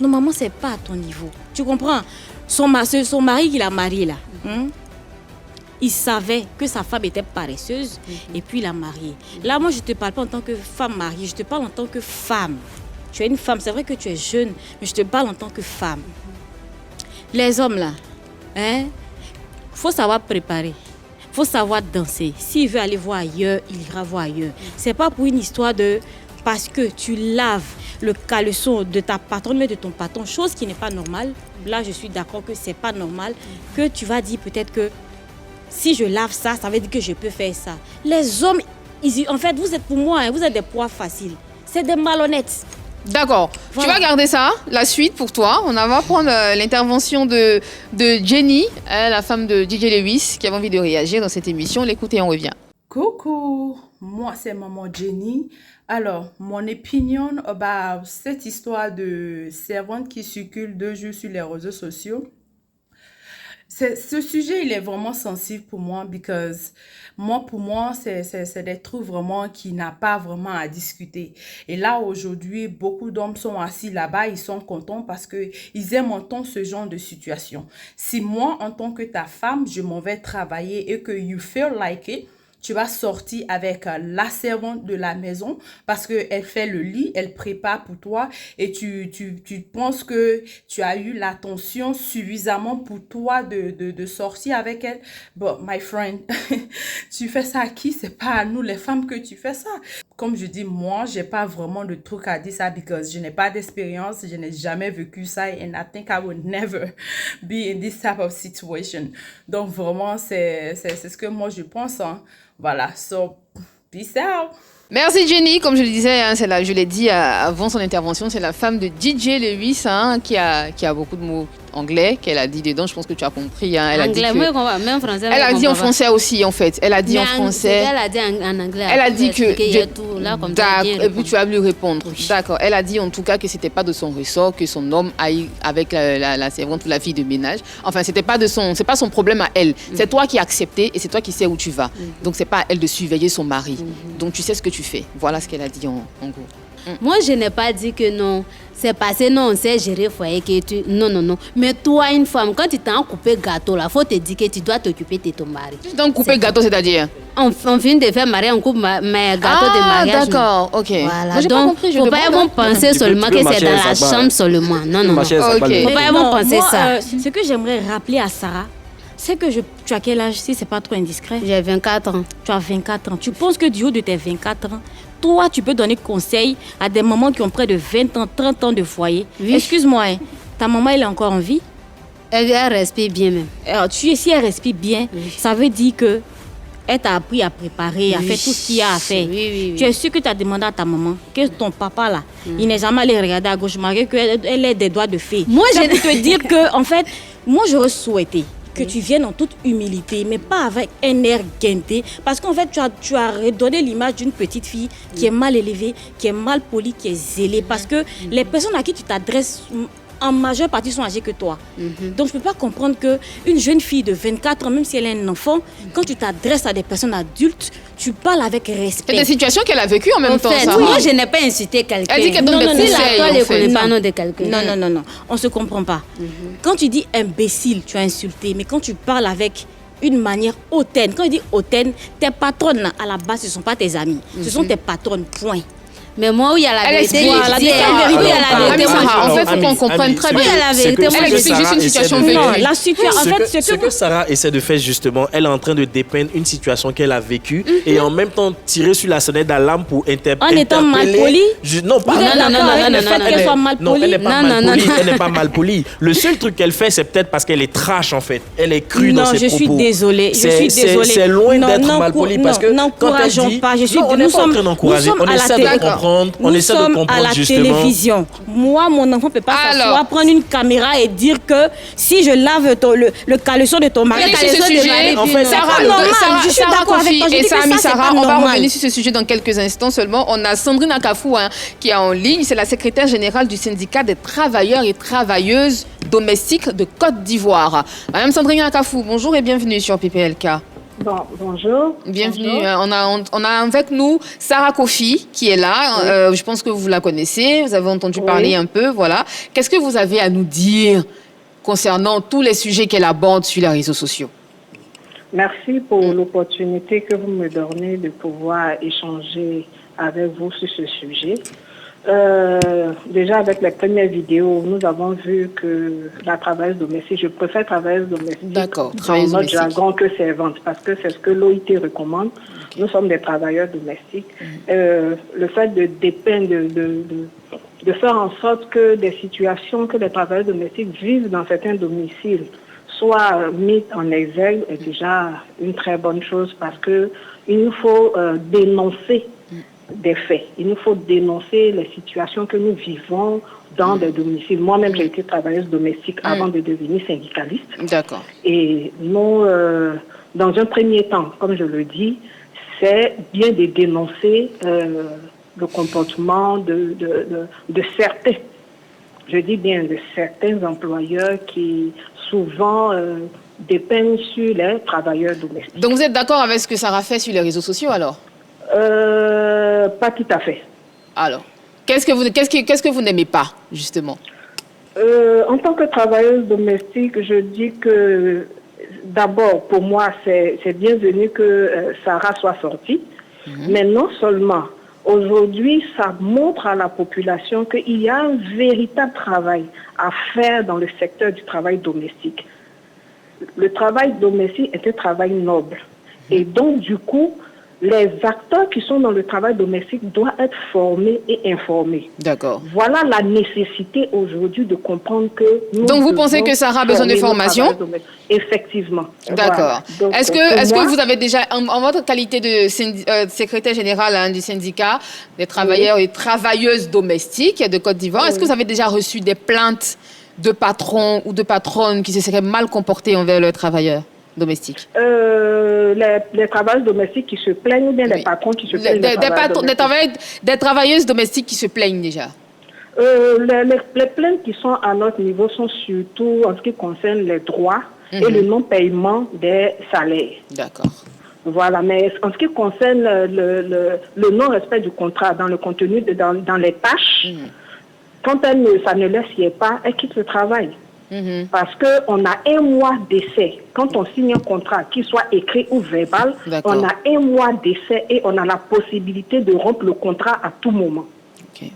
Speaker 8: Normalement, c'est pas à ton niveau. Tu comprends? Son mari qui l'a marié là, il savait que sa femme était paresseuse et puis il l'a mariée. Là, moi, je ne te parle pas en tant que femme mariée, je te parle en tant que femme. Tu es une femme, c'est vrai que tu es jeune, mais je te parle en tant que femme. Les hommes là, faut savoir préparer. Faut savoir danser. S'il veut aller voir ailleurs, il ira voir ailleurs. C'est pas pour une histoire de... Parce que tu laves le caleçon de ta patronne, mais de ton patron, chose qui n'est pas normale. Là, je suis d'accord que c'est pas normal. Que tu vas dire peut-être que si je lave ça, ça veut dire que je peux faire ça. Les hommes, en fait, vous êtes pour moi, hein, vous êtes des proies faciles. C'est des malhonnêtes.
Speaker 1: D'accord.
Speaker 8: Voilà.
Speaker 1: Tu vas garder ça, la suite pour toi. On va prendre l'intervention de Jenny, la femme de DJ Lewis, qui avait envie de réagir dans cette émission. L'écoute et on revient.
Speaker 9: Coucou, moi c'est maman Jenny. Alors, mon opinion about cette histoire de servante qui circule 2 jours sur les réseaux sociaux. Ce sujet, il est vraiment sensible pour moi parce que pour moi, c'est des trucs vraiment qui n'a pas vraiment à discuter. Et là, aujourd'hui, beaucoup d'hommes sont assis là-bas, ils sont contents parce que ils aiment entendre ce genre de situation. Si moi, en tant que ta femme, je m'en vais travailler et que you feel like it, tu vas sortir avec la servante de la maison parce qu'elle fait le lit, elle prépare pour toi et tu penses que tu as eu l'attention suffisamment pour toi de sortir avec elle. But my friend, tu fais ça à qui? C'est pas à nous les femmes que tu fais ça. Comme je dis, moi, j'ai pas vraiment de truc à dire ça parce que je n'ai pas d'expérience, je n'ai jamais vécu ça and I think I would never be in this type of situation. Donc vraiment, c'est ce que moi je pense, hein. Voilà, so peace out.
Speaker 1: Merci Jenny, comme je le disais, hein, je l'ai dit avant son intervention, c'est la femme de DJ Lewis hein, qui a beaucoup de mots anglais qu'elle a dit dedans, je pense que tu as compris. Hein, elle
Speaker 7: anglais,
Speaker 1: a dit
Speaker 7: moi, même français.
Speaker 1: Elle a dit en français aussi en fait, elle a dit en français.
Speaker 7: Elle a dit en anglais.
Speaker 1: Elle a dit que...
Speaker 7: tout, là, comme
Speaker 1: et puis tu vas lui répondre. Oui. D'accord, elle a dit en tout cas que c'était pas de son ressort, que son homme aille avec la servante ou la fille de ménage. Enfin, c'est pas son problème à elle. C'est toi qui as accepté et c'est toi qui sais où tu vas. Donc c'est pas à elle de surveiller son mari. Donc tu sais ce que tu fais. Voilà ce qu'elle a dit en gros.
Speaker 7: Moi, je n'ai pas dit que non. C'est passé, non, on sait gérer foyer que tu... Non. Mais toi, une femme, quand tu t'as coupé gâteau, là, faut te dire que tu dois t'occuper de ton mari.
Speaker 1: Tu t'as coupé gâteau, c'est-à-dire?
Speaker 7: On vient de faire mariage, on coupe mes gâteaux de mariage.
Speaker 1: Ah, d'accord, ok.
Speaker 7: Voilà, donc, il ne faut pas vraiment penser seulement que c'est dans la chambre seulement. Non.
Speaker 1: Ok.
Speaker 7: Faut pas vraiment penser ça.
Speaker 8: Ce que j'aimerais rappeler à Sarah, c'est que tu as quel âge, si c'est pas trop indiscret?
Speaker 7: J'ai 24 ans.
Speaker 8: Tu as 24 ans. Tu penses que du haut de tes 24 ans, toi, tu peux donner conseil à des mamans qui ont près de 20 ans, 30 ans de foyer? Oui. Excuse-moi, hein, ta maman, elle est encore en vie?
Speaker 7: Elle respire bien même.
Speaker 8: Alors, si elle respire bien, ça veut dire que elle t'a appris à préparer, à faire tout ce qu'il y a à faire.
Speaker 7: Oui.
Speaker 8: Tu es sûr que tu as demandé à ta maman que ton papa, là, il n'est jamais allé regarder à gauche, malgré qu'elle ait des doigts de fée. Moi, je vais te dire que, en fait, moi, j'aurais souhaité que tu viennes en toute humilité, mais pas avec un air guinté. Parce qu'en fait, tu as redonné l'image d'une petite fille qui est mal élevée, qui est mal polie, qui est zélée. Parce que les personnes à qui tu t'adresses, en majeure partie, sont âgées que toi. Donc, je ne peux pas comprendre qu'une jeune fille de 24 ans, même si elle est un enfant, quand tu t'adresses à des personnes adultes, tu parles avec respect.
Speaker 1: C'est des situations qu'elle a vécues en même temps.
Speaker 7: Ça. Moi, je n'ai pas incité quelqu'un.
Speaker 1: Elle dit qu'elle donne des conseils.
Speaker 7: Non, de quelqu'un.
Speaker 8: Non. On ne se comprend pas. Quand tu dis imbécile, tu as insulté. Mais quand tu parles avec une manière hautaine, quand tu dis hautaine, tes patronnes, à la base, ce ne sont pas tes amis. Ce sont tes patronnes, point.
Speaker 7: Mais moi, où il y a la vérité,
Speaker 1: en fait, il faut qu'on comprenne très bien.
Speaker 7: La vérité,
Speaker 1: elle explique juste une situation vécue.
Speaker 2: Ce que Sarah essaie de faire justement, elle est en train de dépeindre une situation qu'elle a vécue et en même temps tirer sur la sonnette d'alarme pour interpeller.
Speaker 8: En étant mal polie?
Speaker 2: Non, pas
Speaker 8: qu'elle soit mal polie.
Speaker 2: Non, elle n'est pas mal polie. Elle n'est pas mal polie. Le seul truc qu'elle fait, c'est peut-être parce qu'elle est trash en fait. Elle est crue dans ses propos.
Speaker 8: Non, je suis désolée.
Speaker 2: C'est loin d'être mal polie parce que quand elle dit, on n'est pas en train d'encourager. On essaie de comprendre. On essaie de comprendre
Speaker 8: à la
Speaker 2: justement.
Speaker 8: Télévision. Moi, mon enfant ne peut pas s'asseoir, prendre une caméra et dire que si je lave le caleçon de ton mari,
Speaker 1: en fait, je suis d'accord avec toi. Et Sarah, on va revenir sur ce sujet dans quelques instants seulement. On a Sandrine Akafou qui est en ligne. C'est la secrétaire générale du syndicat des travailleurs et travailleuses domestiques de Côte d'Ivoire. Madame Sandrine Akafou, bonjour et bienvenue sur PPLK.
Speaker 10: Bonjour.
Speaker 1: Bienvenue. Bonjour. On a avec nous Sarah Kofi qui est là. Je pense que vous la connaissez. Vous avez entendu parler un peu. Voilà. Qu'est-ce que vous avez à nous dire concernant tous les sujets qu'elle aborde sur les réseaux sociaux?
Speaker 10: Merci pour l'opportunité que vous me donnez de pouvoir échanger avec vous sur ce sujet. Déjà, avec les premières vidéos, nous avons vu que la travailleuse domestique, je préfère travailleuse domestique dans notre jargon que servante, parce que c'est ce que l'OIT recommande. Nous sommes des travailleurs domestiques. Le fait de dépeindre, de faire en sorte que des situations que les travailleurs domestiques vivent dans certains domiciles soit mise en exergue est déjà une très bonne chose parce que il nous faut dénoncer des faits. Il nous faut dénoncer les situations que nous vivons dans des domiciles. Moi-même, j'ai été travailleuse domestique avant de devenir syndicaliste.
Speaker 1: D'accord.
Speaker 10: Et nous, dans un premier temps, comme je le dis, c'est bien de dénoncer le comportement de certains, je dis bien de certains employeurs qui souvent dépeignent sur les travailleurs domestiques.
Speaker 1: Donc vous êtes d'accord avec ce que Sarah fait sur les réseaux sociaux alors?
Speaker 10: Pas tout à fait.
Speaker 1: Alors, qu'est-ce que vous n'aimez pas, justement?
Speaker 10: En tant que travailleuse domestique, je dis que d'abord, pour moi, c'est bienvenu que Sarah soit sortie. Mais non seulement, aujourd'hui, ça montre à la population qu'il y a un véritable travail à faire dans le secteur du travail domestique. Le travail domestique est un travail noble. Et donc, du coup, les acteurs qui sont dans le travail domestique doivent être formés et informés.
Speaker 1: D'accord.
Speaker 10: Voilà la nécessité aujourd'hui de comprendre que nous
Speaker 1: donc vous pensez que Sarah a besoin de formation?
Speaker 10: Effectivement.
Speaker 1: Voilà. D'accord. Est-ce que vous avez déjà, en votre qualité de secrétaire général du syndicat des travailleurs et travailleuses domestiques de Côte d'Ivoire, est-ce que vous avez déjà reçu des plaintes de patrons ou de patronnes qui se seraient mal comportés envers leurs travailleurs domestiques?
Speaker 10: Les travailleuses domestiques qui se plaignent ou bien les patrons qui se plaignent
Speaker 1: des travailleuses domestiques qui se plaignent déjà?
Speaker 10: Les plaintes qui sont à notre niveau sont surtout en ce qui concerne les droits et le non-paiement des salaires.
Speaker 1: D'accord.
Speaker 10: Voilà, mais en ce qui concerne le non-respect du contrat dans le contenu, dans les tâches, quand ça ne leur sied pas, elles quittent le travail. Parce qu'on a un mois d'essai. Quand on signe un contrat, qu'il soit écrit ou verbal, on a un mois d'essai et on a la possibilité de rompre le contrat à tout moment.
Speaker 1: Ok,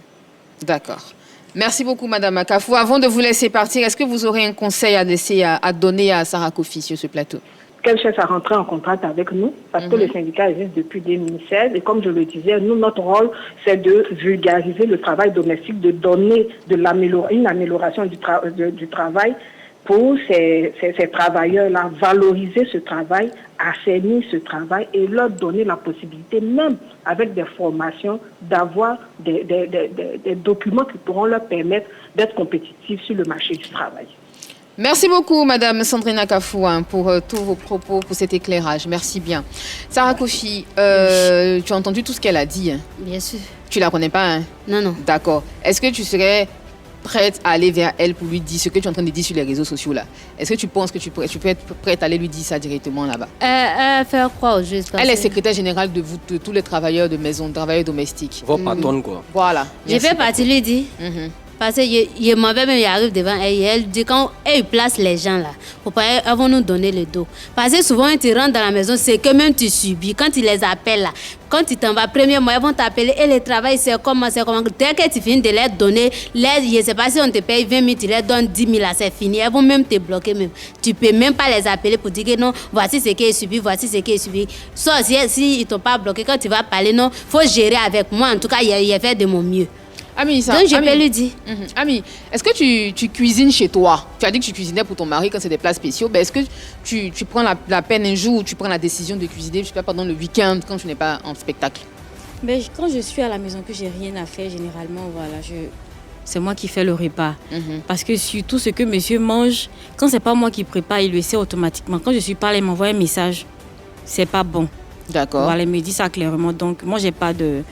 Speaker 1: d'accord. Merci beaucoup, Madame Akafou. Avant de vous laisser partir, est-ce que vous aurez un conseil à donner à Sarah Kofi sur ce plateau?
Speaker 10: Qu'elle cherche à rentrer en contact avec nous, parce que le syndicat existe depuis 2016. Et comme je le disais, nous, notre rôle, c'est de vulgariser le travail domestique, de donner une amélioration du travail pour ces travailleurs-là, valoriser ce travail, assainir ce travail et leur donner la possibilité, même avec des formations, d'avoir des documents qui pourront leur permettre d'être compétitifs sur le marché du travail.
Speaker 1: Merci beaucoup, Madame Sandrine Akafou, pour tous vos propos, pour cet éclairage. Merci bien. Sarah Kofi, tu as entendu tout ce qu'elle a dit?
Speaker 7: Bien sûr.
Speaker 1: Tu la connais pas, hein?
Speaker 7: Non, non.
Speaker 1: D'accord. Est-ce que tu serais prête à aller vers elle pour lui dire ce que tu es en train de dire sur les réseaux sociaux là? Est-ce que tu penses que tu peux être prête à aller lui dire ça directement là-bas?
Speaker 7: Faire quoi au juste?
Speaker 1: Elle est secrétaire générale de tous les travailleurs de maison, travailleurs domestiques.
Speaker 3: Vos patronnes, quoi.
Speaker 1: Voilà.
Speaker 7: Je fais partie lui dire. Parce que je m'en vais même, il arrive devant elle et elle dit quand elle place les gens là, faut pas, elles vont nous donner le dos. Parce que souvent, tu rentres dans la maison, c'est que même tu subis. Quand tu les appelles là, quand tu t'en vas, premièrement, elles vont t'appeler et le travail, c'est comment. Dès que tu finis de leur donner, je ne sais pas si on te paye 20 000, tu leur donnes 10 000 là, c'est fini. Elles vont même te bloquer même. Tu peux même pas les appeler pour dire que non, voici ce qui est subi, voici ce qui est subi. Sauf si ils t'ont pas bloqué, quand tu vas parler, non, faut gérer avec moi. En tout cas, il a fait de mon mieux.
Speaker 1: Ami,
Speaker 7: donc je peux lui dire.
Speaker 1: Ami, est-ce que tu cuisines chez toi? Tu as dit que tu cuisinais pour ton mari quand c'est des plats spéciaux. Ben, est-ce que tu prends la peine un jour où tu prends la décision de cuisiner, je sais pas, pendant le week-end quand tu n'es pas en spectacle?
Speaker 8: Mais quand je suis à la maison, que j'ai rien à faire, généralement, voilà, c'est moi qui fais le repas. Parce que surtout ce que monsieur mange, quand c'est pas moi qui prépare, il le sait automatiquement. Quand je suis pas là, il m'envoie un message. C'est pas bon.
Speaker 1: D'accord.
Speaker 8: Voilà, il me dit ça clairement. Donc, moi, j'ai pas de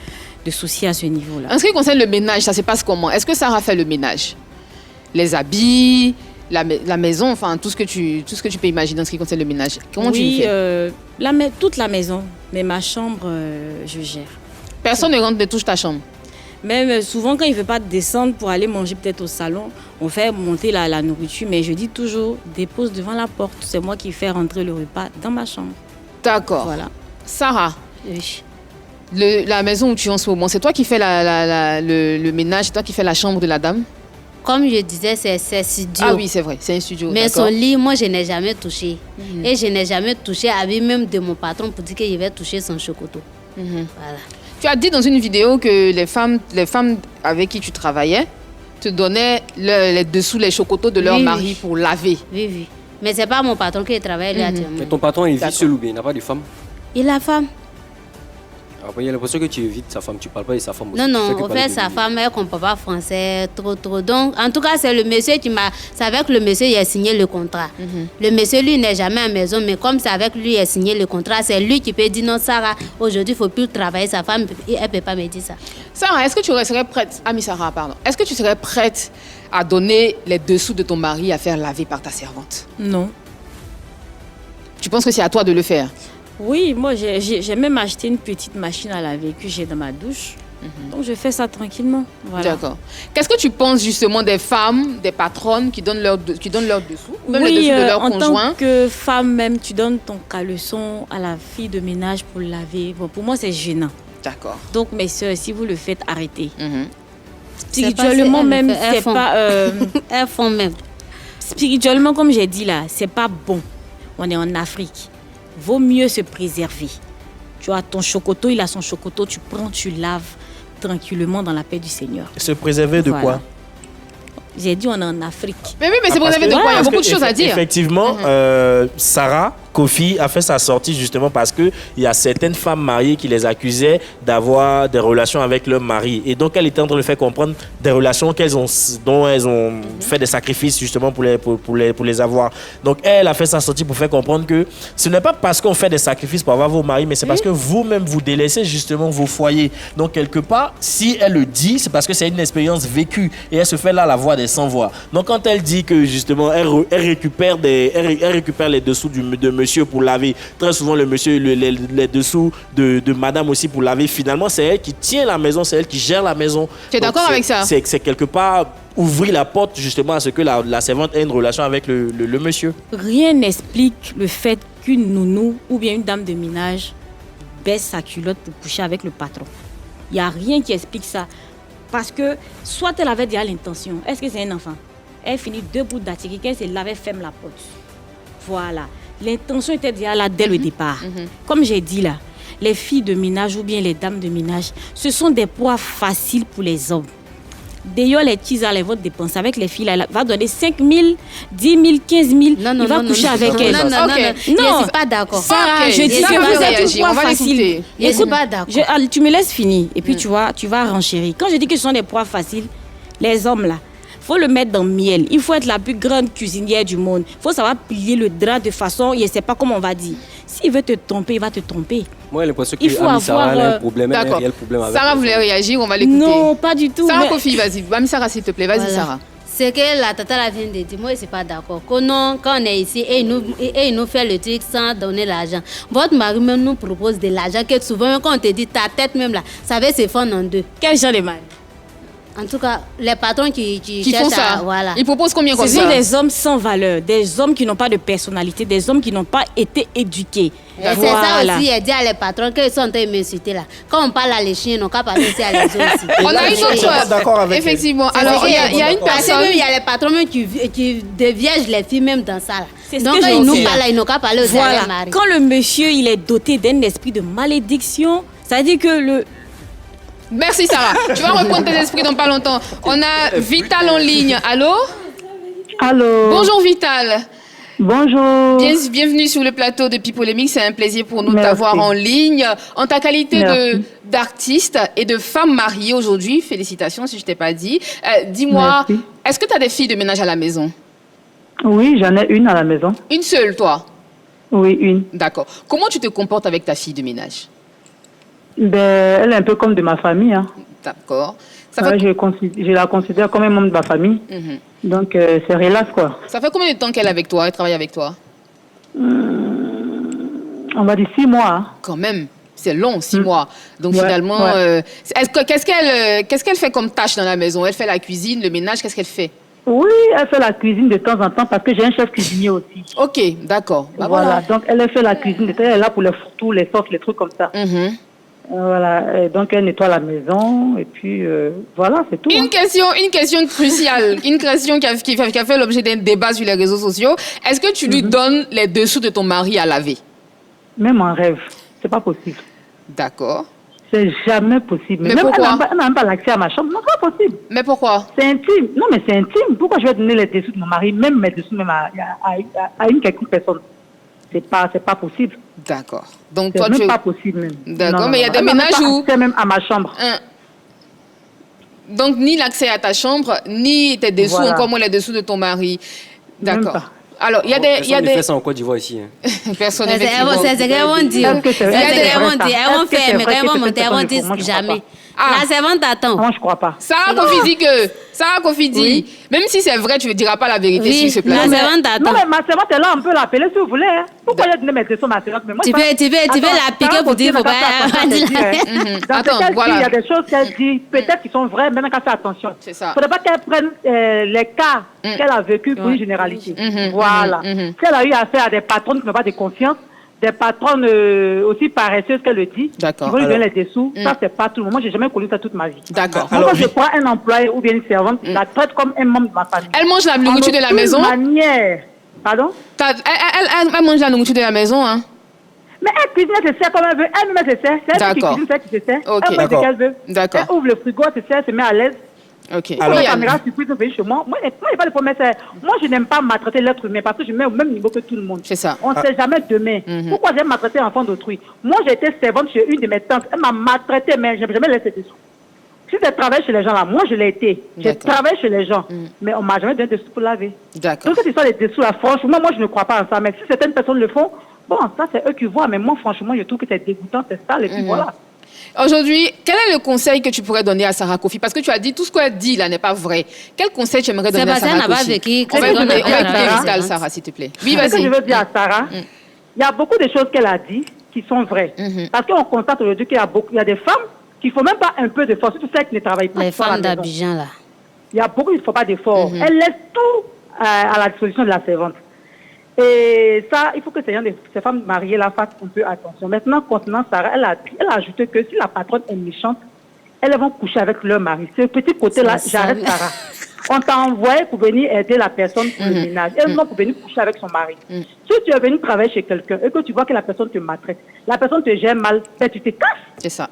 Speaker 8: soucis à ce niveau-là.
Speaker 1: En ce qui concerne le ménage, ça se passe comment? Est-ce que Sarah fait le ménage? Les habits, la maison, enfin tout ce que tu peux imaginer en ce qui concerne le ménage. Comment tu le fais?
Speaker 8: Toute la maison, mais ma chambre, je gère.
Speaker 1: Personne ne rentre, ne touche ta chambre?
Speaker 8: Même souvent, quand il ne veut pas descendre pour aller manger peut-être au salon, on fait monter la nourriture, mais je dis toujours, dépose devant la porte. C'est moi qui fais rentrer le repas dans ma chambre.
Speaker 1: D'accord.
Speaker 8: Voilà.
Speaker 1: Sarah,
Speaker 7: oui.
Speaker 1: La maison où tu es en ce moment, c'est toi qui fais le ménage, c'est toi qui fais la chambre de la dame?
Speaker 7: Comme je disais, c'est studio.
Speaker 1: Ah oui, c'est vrai, c'est un studio.
Speaker 7: Mais son lit, moi, je n'ai jamais touché. Et je n'ai jamais touché à lui même de mon patron pour dire qu'il va toucher son chocoto. Voilà.
Speaker 1: Tu as dit dans une vidéo que les femmes avec qui tu travaillais te donnaient les dessous, les chocotos de leur mari pour laver.
Speaker 7: Oui, oui. Mais c'est pas mon patron qui travaille là actuellement.
Speaker 3: Mais ton patron, il vit seul ou bien il n'a pas de femme?
Speaker 7: Il a femme.
Speaker 3: Après, il y a l'impression que tu évites sa femme, tu parles pas de sa femme aussi.
Speaker 7: Non,
Speaker 3: Tu
Speaker 7: non,
Speaker 3: fais que
Speaker 7: au
Speaker 3: parler
Speaker 7: fait,
Speaker 3: de
Speaker 7: sa
Speaker 3: lui.
Speaker 7: femme, elle ne comprend pas français trop. Donc, en tout cas, c'est le monsieur qui m'a... C'est avec le monsieur qui a signé le contrat. Le monsieur, lui, n'est jamais à la maison, mais comme c'est avec lui qui a signé le contrat, c'est lui qui peut dire non, Sarah, aujourd'hui, il ne faut plus travailler. Sa femme, elle ne peut pas me dire ça.
Speaker 1: Sarah, est-ce que tu serais prête, Ami Sarah, pardon, est-ce que tu serais prête à donner les dessous de ton mari à faire laver par ta servante?
Speaker 8: Non.
Speaker 1: Tu penses que c'est à toi de le faire?
Speaker 8: Oui, moi j'ai même acheté une petite machine à laver que j'ai dans ma douche. Donc je fais ça tranquillement. Voilà.
Speaker 1: D'accord. Qu'est-ce que tu penses justement des femmes, des patronnes qui donnent leurs dessous, ou même les
Speaker 8: Oui,
Speaker 1: dessous de leurs
Speaker 8: en
Speaker 1: conjoints?
Speaker 8: tant que femme même, tu donnes ton caleçon à la fille de ménage pour laver. Bon, pour moi, c'est gênant.
Speaker 1: D'accord.
Speaker 8: Donc, mes soeurs, si vous le faites, arrêtez.
Speaker 7: C'est
Speaker 8: Spirituellement
Speaker 7: pas-
Speaker 8: même,
Speaker 7: elles
Speaker 8: c'est
Speaker 7: font.
Speaker 8: pas...
Speaker 7: Elles font même.
Speaker 8: Spirituellement, comme j'ai dit là, c'est pas bon. On est en Afrique. Vaut mieux se préserver. Tu as ton chocoto, il a son chocoto, tu prends, tu laves tranquillement dans la paix du Seigneur.
Speaker 2: Se préserver de
Speaker 8: Voilà.
Speaker 2: quoi?
Speaker 8: J'ai dit on est en Afrique.
Speaker 1: Mais oui, mais c'est pour
Speaker 2: Parce
Speaker 1: de
Speaker 2: que-
Speaker 1: quoi? Il y a
Speaker 2: parce
Speaker 1: beaucoup de
Speaker 2: que
Speaker 1: choses à dire.
Speaker 2: Effectivement, Sarah Kofi a fait sa sortie justement parce qu'il y a certaines femmes mariées qui les accusaient d'avoir des relations avec leur mari. Et donc, elle était en train de faire comprendre des relations dont elles ont fait des sacrifices justement pour les avoir. Donc, elle a fait sa sortie pour faire comprendre que ce n'est pas parce qu'on fait des sacrifices pour avoir vos maris, mais c'est parce que vous-même vous délaissez justement vos foyers. Donc, quelque part, si elle le dit, c'est parce que c'est une expérience vécue et elle se fait là la voix des sans-voix. Donc, quand elle dit que justement, elle récupère les dessous de monsieur pour laver, très souvent le monsieur, les dessous de madame aussi pour laver, finalement, c'est elle qui tient la maison, c'est elle qui gère la maison.
Speaker 1: Tu es
Speaker 2: Donc,
Speaker 1: d'accord avec ça?
Speaker 2: C'est quelque part ouvrir la porte justement à ce que la servante ait une relation avec le monsieur.
Speaker 8: Rien n'explique le fait qu'une nounou ou bien une dame de ménage baisse sa culotte pour coucher avec le patron. Il n'y a rien qui explique ça. Parce que soit elle avait déjà l'intention, est-ce que c'est un enfant? Elle finit debout d'attirer, qu'elle se lavait, ferme la porte. Voilà. L'intention était déjà là dès le départ. Comme j'ai dit là, les filles de ménage ou bien les dames de ménage, ce sont des proies faciles pour les hommes. D'ailleurs, les petits elles vont dépenser avec les filles. Là, elle va donner 5 000, 10 000, 15 000. Il va coucher avec elles.
Speaker 7: Non, je suis pas d'accord.
Speaker 8: Sarah, je dis que vous êtes une proie facile.
Speaker 7: Je suis pas d'accord.
Speaker 8: Tu me laisses finir et puis tu vas renchérir. Quand je dis que ce sont des proies faciles, les hommes là, il faut le mettre dans le miel. Il faut être la plus grande cuisinière du monde. Il faut savoir plier le drap de façon, je ne sais pas comment on va dire. S'il veut te tromper, il va te tromper.
Speaker 3: Moi, j'ai l'impression
Speaker 8: Il faut
Speaker 3: que Sarah
Speaker 8: avoir,
Speaker 3: a un problème. Elle a un problème avec
Speaker 1: Sarah
Speaker 3: elle.
Speaker 1: voulait réagir, on va l'écouter.
Speaker 8: Non, pas du tout.
Speaker 1: Sarah
Speaker 8: mais-
Speaker 1: Kofi, vas-y. Ami Sarah, s'il te plaît, vas-y,
Speaker 7: Voilà.
Speaker 1: Sarah.
Speaker 7: C'est que la tata la vient de dire, moi je suis pas d'accord. Que non, quand on est ici et il nous fait le truc sans donner l'argent. Votre mari même nous propose de l'argent que souvent quand on te dit ta tête même là, ça va se fendre en deux.
Speaker 8: Quel genre de mari?
Speaker 7: En tout cas, les patrons qui
Speaker 1: Qui
Speaker 7: cherchent
Speaker 1: font ça.
Speaker 7: à, voilà.
Speaker 1: Ils proposent combien comme
Speaker 8: Ce
Speaker 1: ça?
Speaker 8: sont des hommes sans valeur, des hommes qui n'ont pas de personnalité, des hommes qui n'ont pas été éduqués.
Speaker 7: Et c'est ça aussi, elle dit à les patrons qu'ils sont en train de m'insulter là. Quand on parle à les chiens, ils n'ont qu'à parler aussi à les autres aussi.
Speaker 1: On a une autre.
Speaker 2: d'accord avec elle.
Speaker 1: Effectivement.
Speaker 7: C'est
Speaker 1: Alors,
Speaker 7: vrai,
Speaker 1: il y a une
Speaker 7: parce que
Speaker 1: personne.
Speaker 7: même, il y a les patrons même qui déviègent les filles même dans ça là.
Speaker 8: C'est ce
Speaker 7: Donc
Speaker 8: que
Speaker 7: quand
Speaker 8: j'ai
Speaker 7: ils nous
Speaker 8: dit, là.
Speaker 7: parlent là, ils n'ont qu'à parler aux
Speaker 8: Voilà.
Speaker 7: mari.
Speaker 8: Quand le monsieur il est doté d'un esprit de malédiction, ça veut dire que le
Speaker 1: Merci Sarah. Tu vas reprendre tes esprits dans pas longtemps. On a Vital en ligne. Allô?
Speaker 10: Allô.
Speaker 1: Bonjour Vital.
Speaker 10: Bonjour.
Speaker 1: Bienvenue sur le plateau de Pipolémique. C'est un plaisir pour nous de
Speaker 10: Merci.
Speaker 1: t'avoir en ligne. En ta qualité
Speaker 10: Merci.
Speaker 1: d'artiste et de femme mariée aujourd'hui, félicitations si je t'ai pas dit. Dis-moi,
Speaker 10: Merci.
Speaker 1: est-ce que tu as des filles de ménage à la maison?
Speaker 10: Oui, j'en ai une à la maison.
Speaker 1: Une seule, toi?
Speaker 10: Oui, une.
Speaker 1: D'accord. Comment tu te comportes avec ta fille de ménage?
Speaker 10: Ben, elle est un peu comme de ma famille. Hein.
Speaker 1: D'accord. Ça
Speaker 10: Ouais,
Speaker 1: fait...
Speaker 10: je la considère comme un membre de ma famille.
Speaker 1: Mhm.
Speaker 10: Donc, c'est relax, quoi.
Speaker 1: Ça fait combien de temps qu'elle est avec toi? Elle travaille avec toi?
Speaker 10: On va dire 6 mois. Hein.
Speaker 1: Quand même, c'est long, 6 mois. Donc
Speaker 10: Ouais,
Speaker 1: finalement,
Speaker 10: ouais.
Speaker 1: qu'est-ce qu'elle fait comme tâche dans la maison? Elle fait la cuisine, le ménage, qu'est-ce qu'elle fait?
Speaker 10: Oui, elle fait la cuisine de temps en temps parce que j'ai un chef cuisinier aussi.
Speaker 1: Ok, d'accord. Bah,
Speaker 10: voilà. Donc elle fait la cuisine de temps, elle est là pour les fourre-tout, les sauces, les trucs comme ça.
Speaker 1: Mhm.
Speaker 10: Voilà. Et donc elle nettoie la maison et puis voilà, c'est tout.
Speaker 1: Une question cruciale, une question qui a fait l'objet d'un débat sur les réseaux sociaux. Est-ce que tu lui donnes les dessous de ton mari à laver?
Speaker 10: Même en rêve, c'est pas possible.
Speaker 1: D'accord.
Speaker 11: C'est jamais possible.
Speaker 1: Mais
Speaker 11: même
Speaker 1: pourquoi?
Speaker 11: elle n'a même pas l'accès à ma chambre. Non, c'est pas possible.
Speaker 1: Mais pourquoi?
Speaker 11: C'est intime. Non, mais c'est intime. Pourquoi je vais donner les dessous de mon mari, même mes dessous, même à une quelconque personne? C'est pas possible.
Speaker 1: D'accord. Donc
Speaker 11: C'est
Speaker 1: toi,
Speaker 11: même
Speaker 1: tu...
Speaker 11: pas possible même.
Speaker 1: D'accord,
Speaker 11: Non,
Speaker 1: mais il y a
Speaker 11: non,
Speaker 1: des
Speaker 11: elle n'a même
Speaker 1: ménages
Speaker 11: pas
Speaker 1: où...
Speaker 11: accès même à ma chambre.
Speaker 1: Donc, ni l'accès à ta chambre, ni tes dessous,
Speaker 11: Voilà.
Speaker 1: encore moins les dessous de ton mari.
Speaker 11: Même
Speaker 1: D'accord.
Speaker 11: pas.
Speaker 1: Alors, il y a des...
Speaker 3: Personne ne fait ça en Côte d'Ivoire ici. Hein.
Speaker 1: Personne
Speaker 7: C'est ce qu'elles vont dire.
Speaker 11: Est-ce que c'est
Speaker 7: C'est
Speaker 11: vrai,
Speaker 7: ce
Speaker 11: c'est
Speaker 7: qu'elles
Speaker 11: vrai,
Speaker 7: vont
Speaker 11: ça?
Speaker 7: dire. Elles vont
Speaker 11: Est-ce que c'est
Speaker 7: faire, mais
Speaker 11: vrai
Speaker 7: quand elles
Speaker 11: que
Speaker 7: vont
Speaker 11: cette
Speaker 7: monter, elles
Speaker 11: personne
Speaker 7: vont
Speaker 11: le
Speaker 7: dire
Speaker 11: fait? Moi, je crois
Speaker 7: jamais.
Speaker 1: pas.
Speaker 7: La servante attend.
Speaker 11: Moi, je crois pas.
Speaker 1: Sarah Kofi dit que... Sarah Kofi dit...
Speaker 11: Oui.
Speaker 1: Même si c'est vrai, tu ne diras pas la vérité
Speaker 7: Oui,
Speaker 1: s'il se plaît.
Speaker 7: la
Speaker 11: Non,
Speaker 7: servante attend.
Speaker 11: non, mais ma servante est là, on peut l'appeler si vous voulez. Hein. Pourquoi j'ai donné mes dessous à ma servante? Mais moi,
Speaker 7: Tu
Speaker 11: je
Speaker 7: veux
Speaker 11: pense-
Speaker 7: la piquer pour dire, faut pas...
Speaker 11: Dans
Speaker 1: Attends,
Speaker 11: ce qu'elle
Speaker 1: voilà.
Speaker 11: dit, il y a des choses qu'elle dit, peut-être qui sont vraies, même qu'elle fait attention.
Speaker 1: C'est ça.
Speaker 11: Il ne faudrait pas qu'elle prenne les cas qu'elle a vécu pour une généralité. Voilà. Si elle a eu affaire à des patrons qui n'ont pas de confiance, des patronnes aussi paresseuses qu'elle le dit,
Speaker 1: D'accord.
Speaker 11: qui vont lui donner
Speaker 2: Alors-
Speaker 11: les dessous, ça, c'est pas tout le monde. Moi, j'ai jamais connu ça toute ma vie.
Speaker 1: D'accord.
Speaker 11: Moi,
Speaker 2: Alors,
Speaker 11: quand je prends un employé ou bien une servante, je la traite comme un membre de ma famille.
Speaker 1: Elle mange la nourriture de la maison.
Speaker 11: Manière. Pardon?
Speaker 1: Elle mange la nourriture de la maison, hein?
Speaker 11: Mais elle cuisine, elle se sert comme elle veut. Elle-même, elle se sert. C'est elle qui
Speaker 1: D'accord.
Speaker 11: cuisine, c'est elle qui se sert.
Speaker 1: Ok.
Speaker 11: Elle fait ce
Speaker 2: D'accord.
Speaker 11: qu'elle veut.
Speaker 1: D'accord.
Speaker 11: Elle ouvre le frigo, elle se sert, elle se met à l'aise.
Speaker 1: Ok.
Speaker 2: Alors-
Speaker 11: La
Speaker 1: Yann.
Speaker 11: caméra surprise, vous venez chez moi. Moi, il n'y a pas de problème. Moi, je n'aime pas maltraiter l'être humain parce que je mets au même niveau que tout le monde.
Speaker 1: C'est ça.
Speaker 11: On ne sait jamais demain. Pourquoi j'aime maltraiter l'enfant d'autrui? Moi, j'ai été servante chez une de mes tantes. Elle m'a maltraité, mais je n'ai jamais laissé dessous. Si je travaille chez les gens là, moi, je l'ai été. J'ai
Speaker 1: D'accord.
Speaker 11: travaillé chez les gens, mais on ne m'a jamais donné de dessous pour laver.
Speaker 1: D'accord.
Speaker 11: Donc, cette histoire des dessous là, franchement, moi, je ne crois pas en ça. Mais si certaines personnes le font, bon, ça, c'est eux qui voient. Mais moi, franchement, je trouve que c'est dégoûtant, c'est sale. Et puis voilà.
Speaker 1: Aujourd'hui, quel est le conseil que tu pourrais donner à Sarah Kofi? Parce que tu as dit tout ce qu'elle dit là n'est pas vrai. Quel conseil tu aimerais donner à
Speaker 7: Sébastien
Speaker 1: Sarah
Speaker 7: n'a pas
Speaker 1: Kofi?
Speaker 7: vécu.
Speaker 1: On va
Speaker 7: Qu'on a
Speaker 1: écouter
Speaker 7: fait la
Speaker 1: Vital,
Speaker 7: vie.
Speaker 1: Sarah, s'il te plaît. Oui,
Speaker 11: Ce que
Speaker 1: vas-y.
Speaker 11: je veux dire à Sarah, il y a beaucoup de choses qu'elle a dit qui sont vraies. Parce qu'on constate aujourd'hui qu'il y a des femmes qui ne font même pas un peu d'effort, surtout celles qui ne travaillent pas.
Speaker 7: Les
Speaker 11: qui sont à la
Speaker 7: femmes
Speaker 11: maison.
Speaker 7: d'Abidjan, là.
Speaker 11: Il y a beaucoup qui ne font pas d'efforts. Elles laissent tout à la disposition de la servante. Et ça, il faut que ces femmes mariées là fassent un peu attention. Maintenant, concernant Sarah, elle a ajouté que si la patronne est méchante, elles vont coucher avec leur mari. Ce petit côté-là,
Speaker 7: C'est
Speaker 11: j'arrête
Speaker 7: ça.
Speaker 11: Sarah. On t'a envoyé pour venir aider la personne pour le ménage. Et non pour venir coucher avec son mari. Si tu es venu travailler chez quelqu'un et que tu vois que la personne te maltraite, la personne te gère mal, ben tu te casses.
Speaker 1: C'est ça.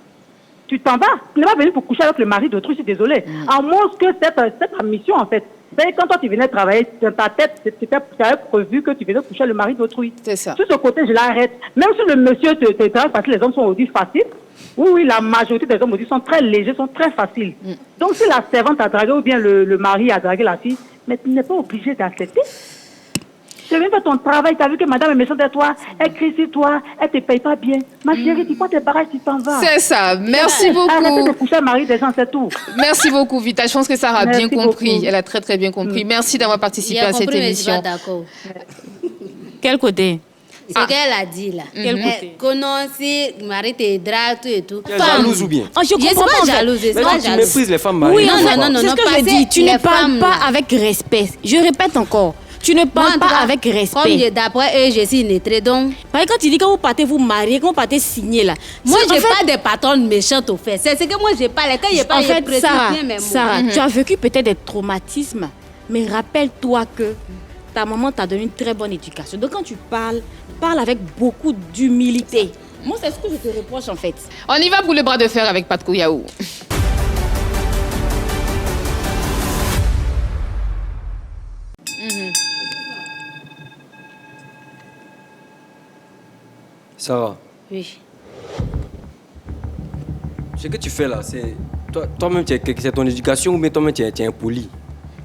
Speaker 11: Tu t'en vas. Tu n'es pas venu pour coucher avec le mari d'autrui, je suis désolée. À moins que c'est ta mission, en fait. C'est quand toi, tu venais travailler, dans ta tête, tu avais prévu que tu venais coucher avec le mari d'autrui.
Speaker 1: C'est ça.
Speaker 11: Sur ce côté, je l'arrête. Même si le monsieur te drague parce que les hommes sont aussi faciles, oui, la majorité des hommes aussi sont très légers, sont très faciles. Donc, si la servante a dragué ou bien le mari a dragué la fille, mais tu n'es pas obligé d'accepter. Tu viens faire ton travail, tu as vu que madame est méchante de toi, elle crie sur toi, elle te paye pas bien. Ma chérie, tu prends tes barrages, tu t'en vas.
Speaker 1: C'est ça. Merci
Speaker 11: Arrêtez de
Speaker 1: beaucoup.
Speaker 11: coucher le mari des gens, c'est tout.
Speaker 1: Merci beaucoup, Vita. Je pense que Sarah a
Speaker 11: Merci
Speaker 1: bien compris.
Speaker 11: beaucoup.
Speaker 1: Elle a très, très bien compris. Merci d'avoir participé à cette
Speaker 7: mais je suis pas
Speaker 1: émission.
Speaker 7: d'accord.
Speaker 8: Quel côté?
Speaker 7: C'est ce qu'elle a dit là.
Speaker 8: Quel côté?
Speaker 7: Que non, si Marie te drague, tout et tout.
Speaker 3: Tu es jalouse ou bien?
Speaker 8: Oh, je
Speaker 7: Je suis
Speaker 8: comprends
Speaker 7: pas
Speaker 8: en fait.
Speaker 7: jalouse, je suis
Speaker 3: Mais
Speaker 7: pas
Speaker 3: toi, tu
Speaker 7: jalouse.
Speaker 3: méprises les femmes mariées.
Speaker 8: Oui,
Speaker 7: Non,
Speaker 3: je
Speaker 7: non,
Speaker 3: crois.
Speaker 7: non, non.
Speaker 8: c'est ce que
Speaker 7: parce
Speaker 8: je
Speaker 7: que
Speaker 8: dis. Tu
Speaker 7: les
Speaker 8: ne parles
Speaker 7: femmes,
Speaker 8: pas
Speaker 7: là.
Speaker 8: avec respect. Je répète encore. Tu ne
Speaker 7: Moi,
Speaker 8: parles
Speaker 7: en tout
Speaker 8: pas
Speaker 7: cas,
Speaker 8: avec
Speaker 7: Comme
Speaker 8: respect.
Speaker 7: d'après eux, je suis lettrée, donc.
Speaker 8: Parce que quand tu dis que vous partez vous marier, quand vous partez signer là.
Speaker 7: Moi,
Speaker 8: c'est-
Speaker 7: je
Speaker 8: en
Speaker 7: n'ai
Speaker 8: fait-
Speaker 7: pas de patronne méchante au fait. C'est ce que moi, je parle. Quand je parle,
Speaker 8: En
Speaker 7: je
Speaker 8: fait,
Speaker 7: précise
Speaker 8: Sarah,
Speaker 7: bien mes mots.
Speaker 8: Sarah, tu as vécu peut-être des traumatismes, mais rappelle-toi que ta maman t'a donné une très bonne éducation. Donc quand tu parles, parle avec beaucoup d'humilité. Moi, c'est ce que je te reproche en fait.
Speaker 1: On y va pour le bras de fer avec Pat Kouyaou.
Speaker 3: Sarah,
Speaker 7: Oui.
Speaker 3: ce que tu fais là, c'est. Toi-même, c'est ton éducation ou bien toi-même, tu es impoli.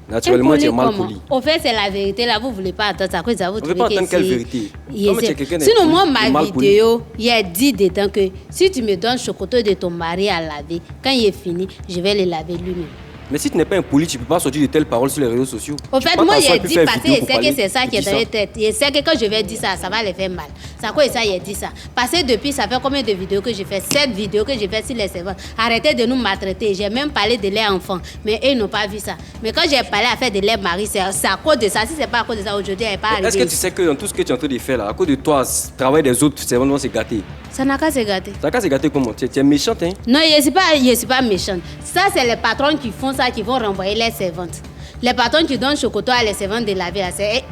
Speaker 3: Naturellement, tu es mal
Speaker 7: Comment?
Speaker 3: poli.
Speaker 7: Au fait, c'est la vérité. Là, vous ne voulez pas attendre ça. Ça vous
Speaker 3: On ne veut pas attendre quelle vérité. Toi-même, tu es quelqu'un
Speaker 7: Sinon, moi,
Speaker 3: d'impoli, de
Speaker 7: ma
Speaker 3: mal poli.
Speaker 7: vidéo, il y a dit dedans que si tu me donnes le chocolat de ton mari à laver, quand il est fini, je vais le laver lui-même.
Speaker 3: Mais si tu n'es pas impoli, tu ne peux pas sortir de telles paroles sur les réseaux sociaux.
Speaker 7: Au
Speaker 3: Tu
Speaker 7: fait,
Speaker 3: peux pas
Speaker 7: moi,
Speaker 3: t'asseoir
Speaker 7: j'ai
Speaker 3: et puis
Speaker 7: dit
Speaker 3: faire
Speaker 7: parce que
Speaker 3: vidéo
Speaker 7: je
Speaker 3: pour
Speaker 7: sais que
Speaker 3: parler.
Speaker 7: c'est ça qui est
Speaker 3: Tu
Speaker 7: dans
Speaker 3: dis
Speaker 7: les têtes. Je sais que quand je vais dire ça, ça va les faire mal. C'est à quoi ça, il a dit ça. Parce que depuis, ça fait combien de vidéos que j'ai fait? 7 vidéos que j'ai fait sur les serveurs. Arrêtez de nous maltraiter. J'ai même parlé de leurs enfants. Mais eux, ils n'ont pas vu ça. Mais quand j'ai parlé à faire de leur mari, c'est à cause de ça. Si c'est pas à cause de ça, aujourd'hui, elle n'est pas arrivée.
Speaker 3: Est-ce que tu sais que dans tout ce que tu es en train de faire là, à cause de toi, le travail des autres, c'est vraiment se gâter.
Speaker 7: Ça n'a qu'à se gâter.
Speaker 3: Ça va se gâter comment? Tu es méchante, hein?
Speaker 7: Non, je ne suis pas méchante. Ça, c'est les patrons qui font ça, qui vont renvoyer les servantes. Les patrons qui donnent chocolat à les servantes de laver,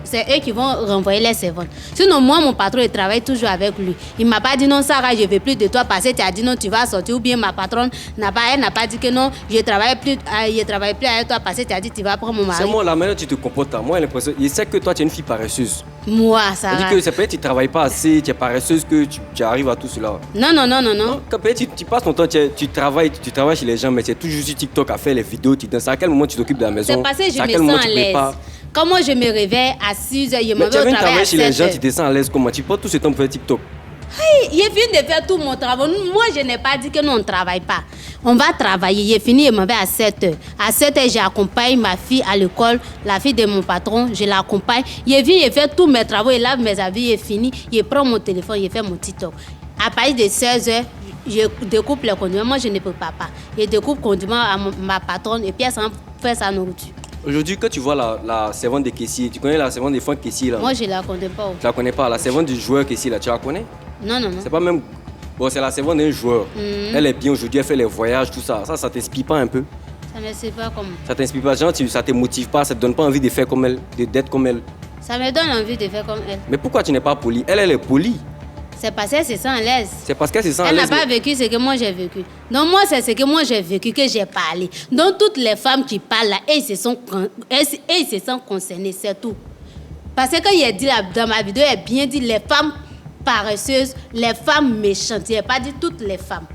Speaker 7: c'est eux qui vont renvoyer les servantes. Sinon, moi, mon patron, il travaille toujours avec lui. Il ne m'a pas dit non, Sarah, je ne veux plus de toi parce que tu as dit non, tu vas sortir. Ou bien ma patronne n'a pas dit que non, je ne travaille plus avec toi parce que tu as dit tu vas prendre mon mari.
Speaker 3: C'est moi, la manière dont tu te comportes, moi, j'ai l'impression, je sais que toi, tu es une fille paresseuse.
Speaker 7: Moi, Sarah.
Speaker 3: C'est-à-dire que c'est peut-être que tu ne travailles pas assez, tu es paresseuse que tu arrives à tout cela.
Speaker 7: Non.
Speaker 3: Quand peut-être tu passes ton temps, tu travailles chez les gens, mais c'est toujours sur TikTok à faire les vidéos, tu danses. À quel moment tu t'occupes de la maison?
Speaker 7: C'est parce que je me sens à l'aise. Quand moi je me réveille à 6h, je me vais au travail à 7h.
Speaker 3: Chez les gens, tu te sens à l'aise comment? Tu passes tout ce temps pour faire TikTok.
Speaker 7: Hey, j'ai fini de faire tout mon travail. Moi, je n'ai pas dit que nous, on ne travaille pas. On va travailler. J'ai fini, je m'en vais à 7h. À 7h, j'accompagne ma fille à l'école, la fille de mon patron, je l'accompagne. Je viens, je fais tous mes travaux, je lave mes habits, je finis. Je prends mon téléphone, je fais mon TikTok. À partir de 16h, je découpe les condiments. Moi, je ne peux pas. Je découpe condiments à ma patronne et puis elle s'en fait sa nourriture.
Speaker 3: Aujourd'hui, quand tu vois la servante de caissier, tu connais la servante des fonds caissier là?
Speaker 7: Moi, je ne la connais pas.
Speaker 3: Tu la connais pas? La servante du joueur caissier là, tu la connais?
Speaker 7: Non.
Speaker 3: C'est pas même. Bon, c'est la servante d'un joueur. Elle est bien aujourd'hui, elle fait les voyages, tout ça. Ça t'inspire pas un peu?
Speaker 7: Ça ne m'inspire pas comme.
Speaker 3: Ça t'inspire pas, genre, ça te motive pas, ça te donne pas envie de faire comme elle, d'être comme elle?
Speaker 7: Ça me donne envie de faire comme elle.
Speaker 3: Mais pourquoi tu n'es pas polie? Elle est polie.
Speaker 7: C'est parce qu'elle se sent à l'aise.
Speaker 3: C'est parce qu'elle se sent à
Speaker 7: l'aise.
Speaker 3: l'aise.
Speaker 7: Elle n'a pas vécu ce que moi j'ai vécu. Donc moi, c'est ce que moi j'ai vécu que j'ai parlé. Donc toutes les femmes qui parlent là, elles se sont concernées, c'est tout. Parce que quand il a dit là, dans ma vidéo, il a bien dit les femmes paresseuses, les femmes méchantes. Il n'a pas dit toutes les femmes.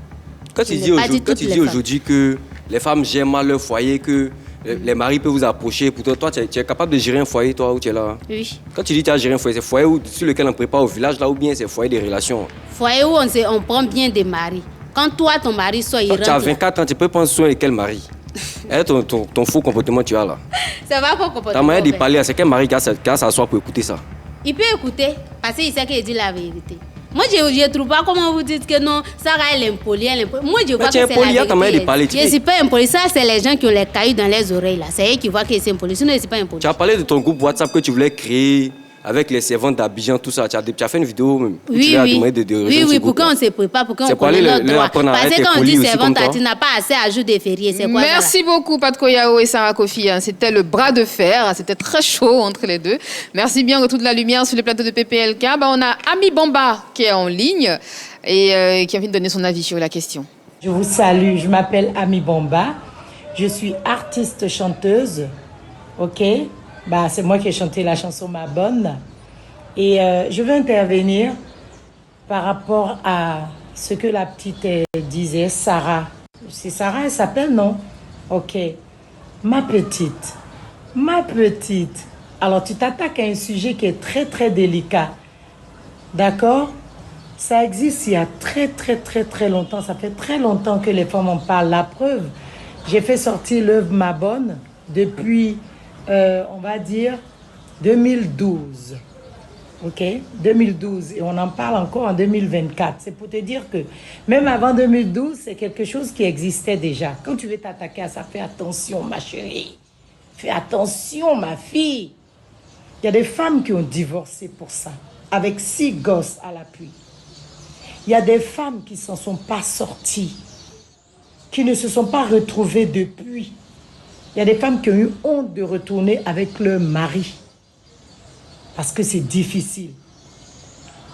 Speaker 3: Quand tu dis aujourd'hui que les femmes gèrent mal leur foyer, que les maris peuvent vous approcher, pour toi, tu es capable de gérer un foyer, toi, où tu es là? Oui. Quand tu dis que tu as géré un foyer, c'est foyer sur lequel on prépare au village, là, ou bien c'est foyer des relations?
Speaker 7: Foyer où on prend bien des maris. Quand toi, ton mari soit il rentre...
Speaker 3: Tu as 24 ans, tu peux prendre soin de quel mari? Ton faux comportement tu as là.
Speaker 7: Ça va pas comportement.
Speaker 3: Ta manière de parler, c'est quel mari qui a s'asseoir pour écouter ça?
Speaker 7: Il peut écouter, parce qu'il sait qu'il dit la vérité. Moi, je ne trouve pas comment vous dites que non, Sarah, elle est impolie, Moi, je vois que c'est la vérité.
Speaker 3: Ta manière de parler,
Speaker 7: je ne suis pas impolie. Ça, c'est les gens qui ont les cailloux dans les oreilles. Là. C'est eux qui voient que c'est impoli. Sinon, je ne suis pas impoli.
Speaker 3: Tu as parlé de ton groupe WhatsApp que tu voulais créer avec les servantes d'Abidjan, tout ça. Tu as fait une vidéo même.
Speaker 7: Oui, pourquoi on ne se prépare, pourquoi on connaît notre droit. Parce que quand on dit servante, tu n'as pas assez à jour de férié. C'est quoi?
Speaker 1: Merci beaucoup, Patko Yao et Sarah Kofi. C'était le bras de fer. C'était très chaud entre les deux. Merci bien de toute la lumière sur le plateau de PPLK. On a Ami Bamba qui est en ligne et qui a envie de donner son avis sur la question.
Speaker 12: Je vous salue. Je m'appelle Ami Bamba. Je suis artiste chanteuse. OK? C'est moi qui ai chanté la chanson Ma Bonne. Et je veux intervenir par rapport à ce que la petite disait, Sarah. C'est Sarah, elle s'appelle, non? Ok. Ma petite. Alors, tu t'attaques à un sujet qui est très, très délicat. D'accord? Ça existe il y a très, très, très, très longtemps. Ça fait très longtemps que les femmes en parlent. La preuve, j'ai fait sortir l'œuvre Ma Bonne depuis... on va dire 2012, ok, 2012, et on en parle encore en 2024. C'est pour te dire que même avant 2012, c'est quelque chose qui existait déjà. Quand tu veux t'attaquer à ça, fais attention, ma chérie, fais attention, ma fille. Il y a des femmes qui ont divorcé pour ça, avec 6 gosses à l'appui. Il y a des femmes qui s'en sont pas sorties, qui ne se sont pas retrouvées depuis. Il y a des femmes qui ont eu honte de retourner avec leur mari. Parce que c'est difficile.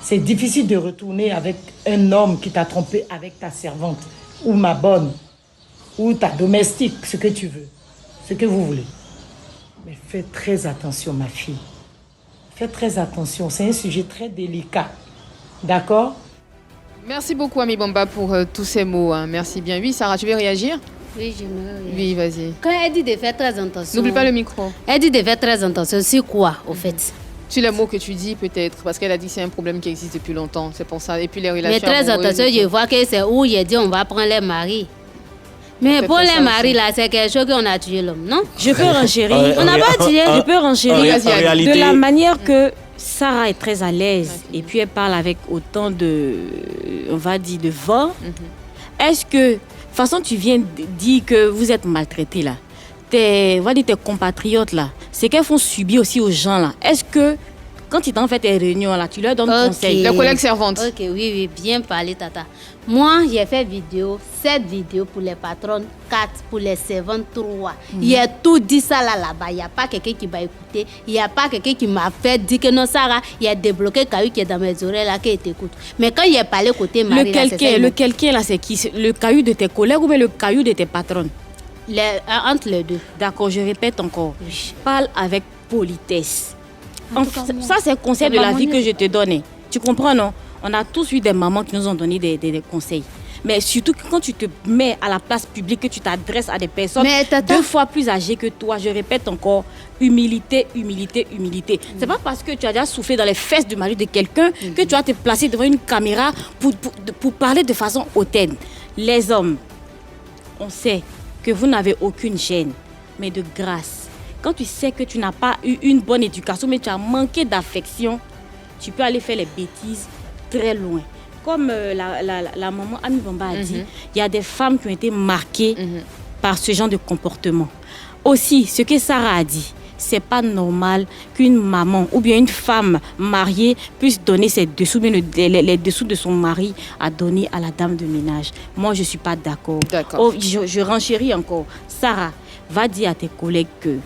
Speaker 12: C'est difficile de retourner avec un homme qui t'a trompé avec ta servante, ou ma bonne, ou ta domestique, ce que tu veux, ce que vous voulez. Mais fais très attention, ma fille. Fais très attention. C'est un sujet très délicat. D'accord?
Speaker 1: Merci beaucoup, Ami Bamba, pour tous ces mots. Merci bien. Oui, Sarah, tu veux réagir?
Speaker 7: Oui, j'aimerais.
Speaker 1: Oui, vas-y.
Speaker 7: Quand elle dit de faire très attention...
Speaker 1: N'oublie pas le micro.
Speaker 7: Elle dit de faire très attention. C'est quoi, au fait?
Speaker 1: Sur les mots que tu dis, peut-être. Parce qu'elle a dit que c'est un problème qui existe depuis longtemps. C'est pour ça. Et puis les relations...
Speaker 7: Mais très attention, je vois que c'est où il a dit on va prendre les maris. Mais pour les maris, là, c'est quelque chose qu'on a tué l'homme, non?
Speaker 8: Je peux renchérir. On n'a pas tué, je peux renchérir. De la manière que Sarah est très à l'aise et puis elle parle avec autant de... On va dire de vent. Est-ce que... De toute façon, tu viens de dire que vous êtes maltraités là. Tes compatriotes là, c'est qu'elles font subir aussi aux gens là. Est-ce que quand ils t'ont fait tes réunions là, tu leur donnes conseil.
Speaker 1: Les collègues servantes.
Speaker 7: Ok, oui, bien parlé, tata. Moi, j'ai fait 7 vidéos pour les patronnes, 4 pour les servantes, 3. Il a tout dit ça là-bas. Il n'y a pas quelqu'un qui m'a écouté. Il n'y a pas quelqu'un qui m'a fait dire que non, Sarah, il y a débloqué caillou qui est dans mes oreilles là, qui t'écoute. Mais quand il a parlé côté Marie,
Speaker 8: le quelqu'un là, c'est qui? Le caillou de tes collègues ou bien le caillou de tes patronnes?
Speaker 7: Entre les deux.
Speaker 8: D'accord, je répète encore. Parle avec politesse. Ça, c'est le conseil de la vie que je te donne. Tu comprends, non? On a tous eu des mamans qui nous ont donné des conseils. Mais surtout que quand tu te mets à la place publique, que tu t'adresses à des personnes 2 fois plus âgées que toi, je répète encore, humilité, humilité, humilité. C'est pas parce que tu as déjà soufflé dans les fesses du mari de quelqu'un que tu vas te placer devant une caméra pour parler de façon hautaine. Les hommes, on sait que vous n'avez aucune gêne, mais de grâce. Quand tu sais que tu n'as pas eu une bonne éducation, mais tu as manqué d'affection, tu peux aller faire les bêtises très loin. Comme la maman Ami Bamba a dit, il y a des femmes qui ont été marquées par ce genre de comportement. Aussi, ce que Sarah a dit, c'est pas normal qu'une maman ou bien une femme mariée puisse donner ses dessous, bien les dessous de son mari à donner à la dame de ménage. Moi, je suis pas d'accord. Oh, je renchéris encore. Sarah, va dire à tes collègues que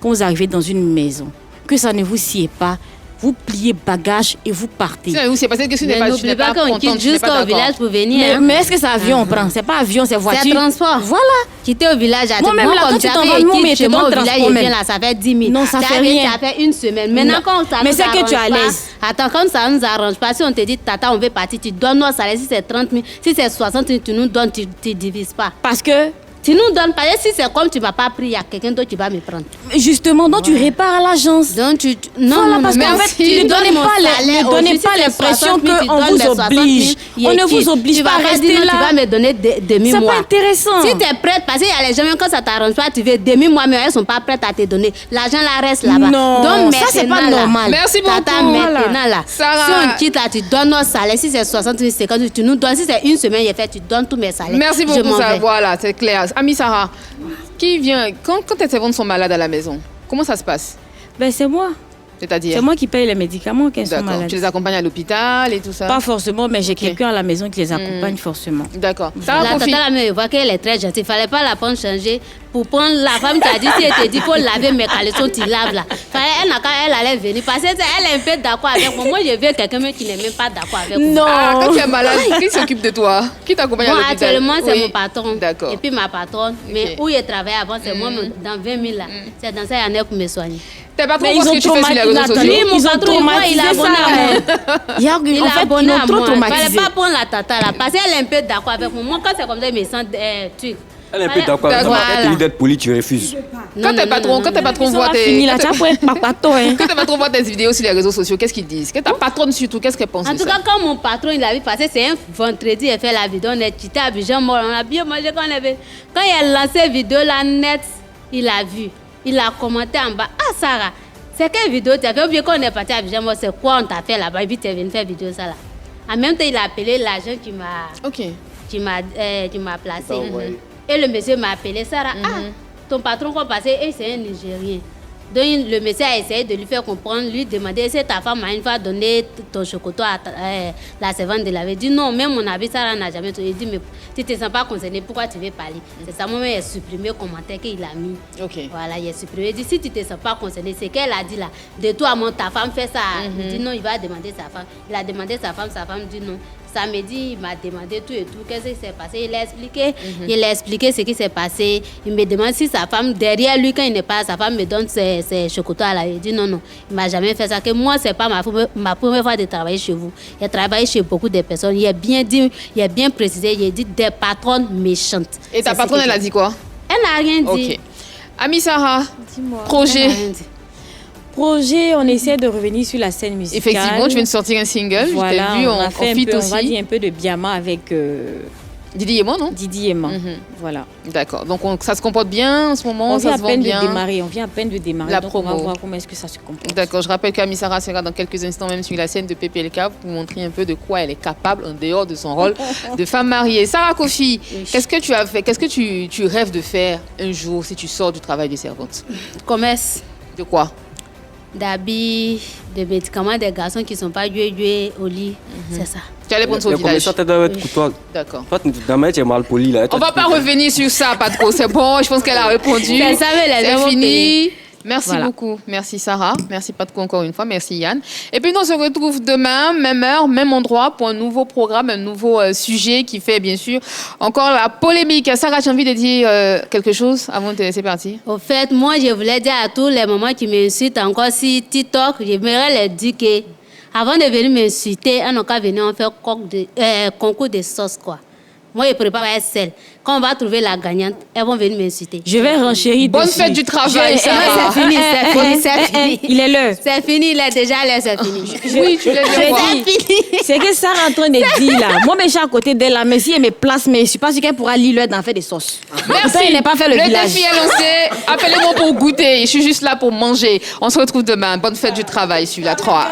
Speaker 8: quand vous arrivez dans une maison, que ça ne vous sied pas, vous pliez bagages et vous partez.
Speaker 1: C'est parce que tu n'es pas contente.
Speaker 7: N'oublie pas qu'on quitte jusqu'au village pour venir.
Speaker 8: Mais est-ce que c'est avion on prend? C'est pas avion, c'est voiture.
Speaker 7: C'est transport.
Speaker 8: Voilà.
Speaker 7: Quitter au village à
Speaker 8: moi-même là, quand tu t'en vas, nous, mais tu
Speaker 7: au village, il vient là, ça fait 10 000.
Speaker 8: Non, ça fait rien.
Speaker 7: Ça fait une semaine. Maintenant, quand ça
Speaker 8: mais
Speaker 7: nous
Speaker 8: c'est que tu es à
Speaker 7: arrange
Speaker 8: l'aise.
Speaker 7: pas, attends, quand ça nous arrange pas, si on te dit, tata, on veut partir, tu donnes nos salaires. Si c'est 30 000, si c'est 60 000, tu nous donnes, tu ne divises pas.
Speaker 8: Parce que
Speaker 7: tu nous donnes pas. Si c'est comme tu ne m'as pas pris, il y a quelqu'un d'autre qui va me prendre.
Speaker 8: Justement, donc tu répares à l'agence.
Speaker 7: Donc tu...
Speaker 8: Non, parce qu'en fait, ne donnez pas l'impression qu'on vous oblige. On ne vous oblige pas à rester là.
Speaker 7: Tu vas me donner demi-mois.
Speaker 8: C'est pas intéressant.
Speaker 7: Si tu es prête, parce qu'il y a les gens, même quand ça t'arrange pas, tu veux demi-mois, mais elles ne sont pas prêtes à te donner. L'argent là reste là-bas.
Speaker 8: Non,
Speaker 7: donc,
Speaker 8: ça c'est pas normal.
Speaker 1: Merci beaucoup.
Speaker 7: Tata, maintenant là, si on quitte là, tu donnes nos salaires. Si c'est 60 000, 50 000, tu nous donnes. Si c'est une semaine, il fait, tu donnes tous mes salaires.
Speaker 1: Merci beaucoup, ça. Voilà, c'est clair. Ami Sarah, qui vient quand tes servantes sont malades à la maison, comment ça se passe?
Speaker 8: Ben c'est moi.
Speaker 1: C'est-à-dire?
Speaker 8: C'est moi qui paye les médicaments qu'elles sont malades.
Speaker 1: Tu les accompagnes à l'hôpital et tout ça?
Speaker 8: Pas forcément, mais j'ai quelqu'un à la maison qui les accompagne forcément.
Speaker 1: D'accord.
Speaker 7: La tata, elle voit qu'elle est très gentille. Il ne fallait pas la prendre changer pour prendre la femme qui a dit, si elle te dit, il faut laver mes caleçons, tu laves là. Elle allait venir. Parce qu'elle est un peu d'accord avec moi. Moi, je veux quelqu'un qui n'est même pas d'accord avec moi.
Speaker 1: Non. Quand tu es malade, qui s'occupe de toi? Qui t'accompagne à l'hôpital?
Speaker 7: Actuellement, c'est mon patron.
Speaker 1: D'accord.
Speaker 7: Et puis ma patronne. Mais où il travaillait avant, c'est moi, dans 20 000 là. C'est dans ça, il y en a pour me soigner.
Speaker 1: T'es pas trop ce que tu fais sur les réseaux sociaux?
Speaker 7: Oui, mon patron, il a abonné à moi. Il a abonné à moi. Il ne fallait pas prendre la tata là. Parce qu'elle est un peu d'accord avec moi. Moi, quand c'est comme ça, il me sent truc.
Speaker 3: Elle est un peu d'accord avec toi. Elle te dit d'être poli, tu refuses.
Speaker 1: Quand tes patrons voient tes vidéos sur les réseaux sociaux, qu'est-ce qu'ils disent? Que ta patronne surtout, qu'est-ce qu'elle pense?
Speaker 7: En tout cas, quand mon patron il a vu passer, c'est un vendredi, il fait la vidéo, on est quitté à Abidjan, on a bien mangé quand on avait. Quand il a lancé la vidéo, la net, il a vu. Il a commenté en bas. Ah, Sarah, c'est quelle vidéo tu as fait? Ou bien quand on est parti à Abidjan, c'est quoi on t'a fait là-bas? Et puis tu es venu faire vidéo ça là. En même temps, il a appelé l'agent qui m'a placé. Et le monsieur m'a appelé, Sarah, ton patron qu'on passait, c'est un Nigérien. Donc le monsieur a essayé de lui faire comprendre, lui demander si ta femme a une fois donné ton chocolat à la servante de l'avait dit non, même mon avis, Sarah n'a jamais tout. Il dit mais tu ne te sens pas concerné, pourquoi tu veux parler? C'est ça, moi-même, il a supprimé le commentaire qu'il a mis. Voilà, il a supprimé. Il dit si tu ne te sens pas concerné, c'est qu'elle a dit là, de toi, ta femme fait ça. Il dit non, il va demander sa femme. Il a demandé sa femme dit non. Samedi, il m'a demandé tout et tout, qu'est-ce qui s'est passé. Il a expliqué ce qui s'est passé. Il me demande si sa femme, derrière lui, quand il n'est pas, sa femme me donne ses chocolats là. Il dit non, il ne m'a jamais fait ça. Que moi, ce n'est pas ma première fois de travailler chez vous. Il a travaillé chez beaucoup de personnes. Il a bien dit, il a bien précisé, il a dit des patronnes méchantes.
Speaker 1: Et ta patronne, elle a dit quoi?
Speaker 7: Elle n'a rien dit.
Speaker 1: Ok. Ami Sarah, projet.
Speaker 8: Projet, on essaie de revenir sur la scène musicale.
Speaker 1: Effectivement, tu viens de sortir un single.
Speaker 8: Voilà,
Speaker 1: je t'ai vu,
Speaker 8: on a fait on
Speaker 1: aussi.
Speaker 8: va dire un peu de Biama avec
Speaker 1: Didi Yema, non?
Speaker 8: Didi Yema, voilà.
Speaker 1: D'accord, donc ça se comporte bien en ce moment, ça se vend bien.
Speaker 8: On vient à peine de démarrer,
Speaker 1: la
Speaker 8: donc
Speaker 1: promo.
Speaker 8: On va voir comment est-ce que ça se comporte.
Speaker 1: D'accord, je rappelle qu'Ami Sarah sera dans quelques instants même sur la scène de PPLK pour montrer un peu de quoi elle est capable en dehors de son rôle de femme mariée. Sarah Kofi, qu'est-ce que tu as fait? Qu'est-ce que tu rêves de faire un jour si tu sors du travail de servante?
Speaker 7: Commerce.
Speaker 1: De quoi?
Speaker 7: d'habits, de médicaments des garçons qui ne sont pas joués au lit. C'est ça.
Speaker 1: Tu allais prendre ça au village.
Speaker 3: D'accord. Toi, Damae, tu es mal poli là.
Speaker 1: On va pas revenir sur ça, pas trop. C'est bon, je pense qu'elle a répondu. C'est fini. Merci beaucoup. Merci Sarah. Merci Patko encore une fois. Merci Yann. Et puis nous on se retrouve demain, même heure, même endroit pour un nouveau programme, un nouveau sujet qui fait bien sûr encore la polémique. Sarah, j'ai envie de dire quelque chose avant de te laisser partir.
Speaker 7: Au fait, moi je voulais dire à tous les mamans qui m'insultent encore sur TikTok, j'aimerais leur dire que avant de venir m'insulter, on n'a qu'à venir en faire concours de sauce quoi. Moi, je prépare un sel. Quand on va trouver la gagnante, elles vont venir m'insulter.
Speaker 8: Je vais renchérir.
Speaker 1: Bonne fête du travail, ça.
Speaker 7: C'est fini, c'est fini.
Speaker 8: Il est l'heure.
Speaker 7: C'est fini, il est déjà l'heure, c'est fini.
Speaker 1: Oui, tu l'as dit.
Speaker 8: C'est que ça est en train de dire là. Moi, je suis à côté d'elle là, mais si elle me place, mais je ne suis pas sûre qu'elle pourra lire l'heure d'en faire des sauces.
Speaker 1: Merci.
Speaker 8: Il n'est pas fait le village.
Speaker 1: Le défi est lancé. Appelez-moi pour goûter. Je suis juste là pour manger. On se retrouve demain. Bonne fête du travail sur la 3.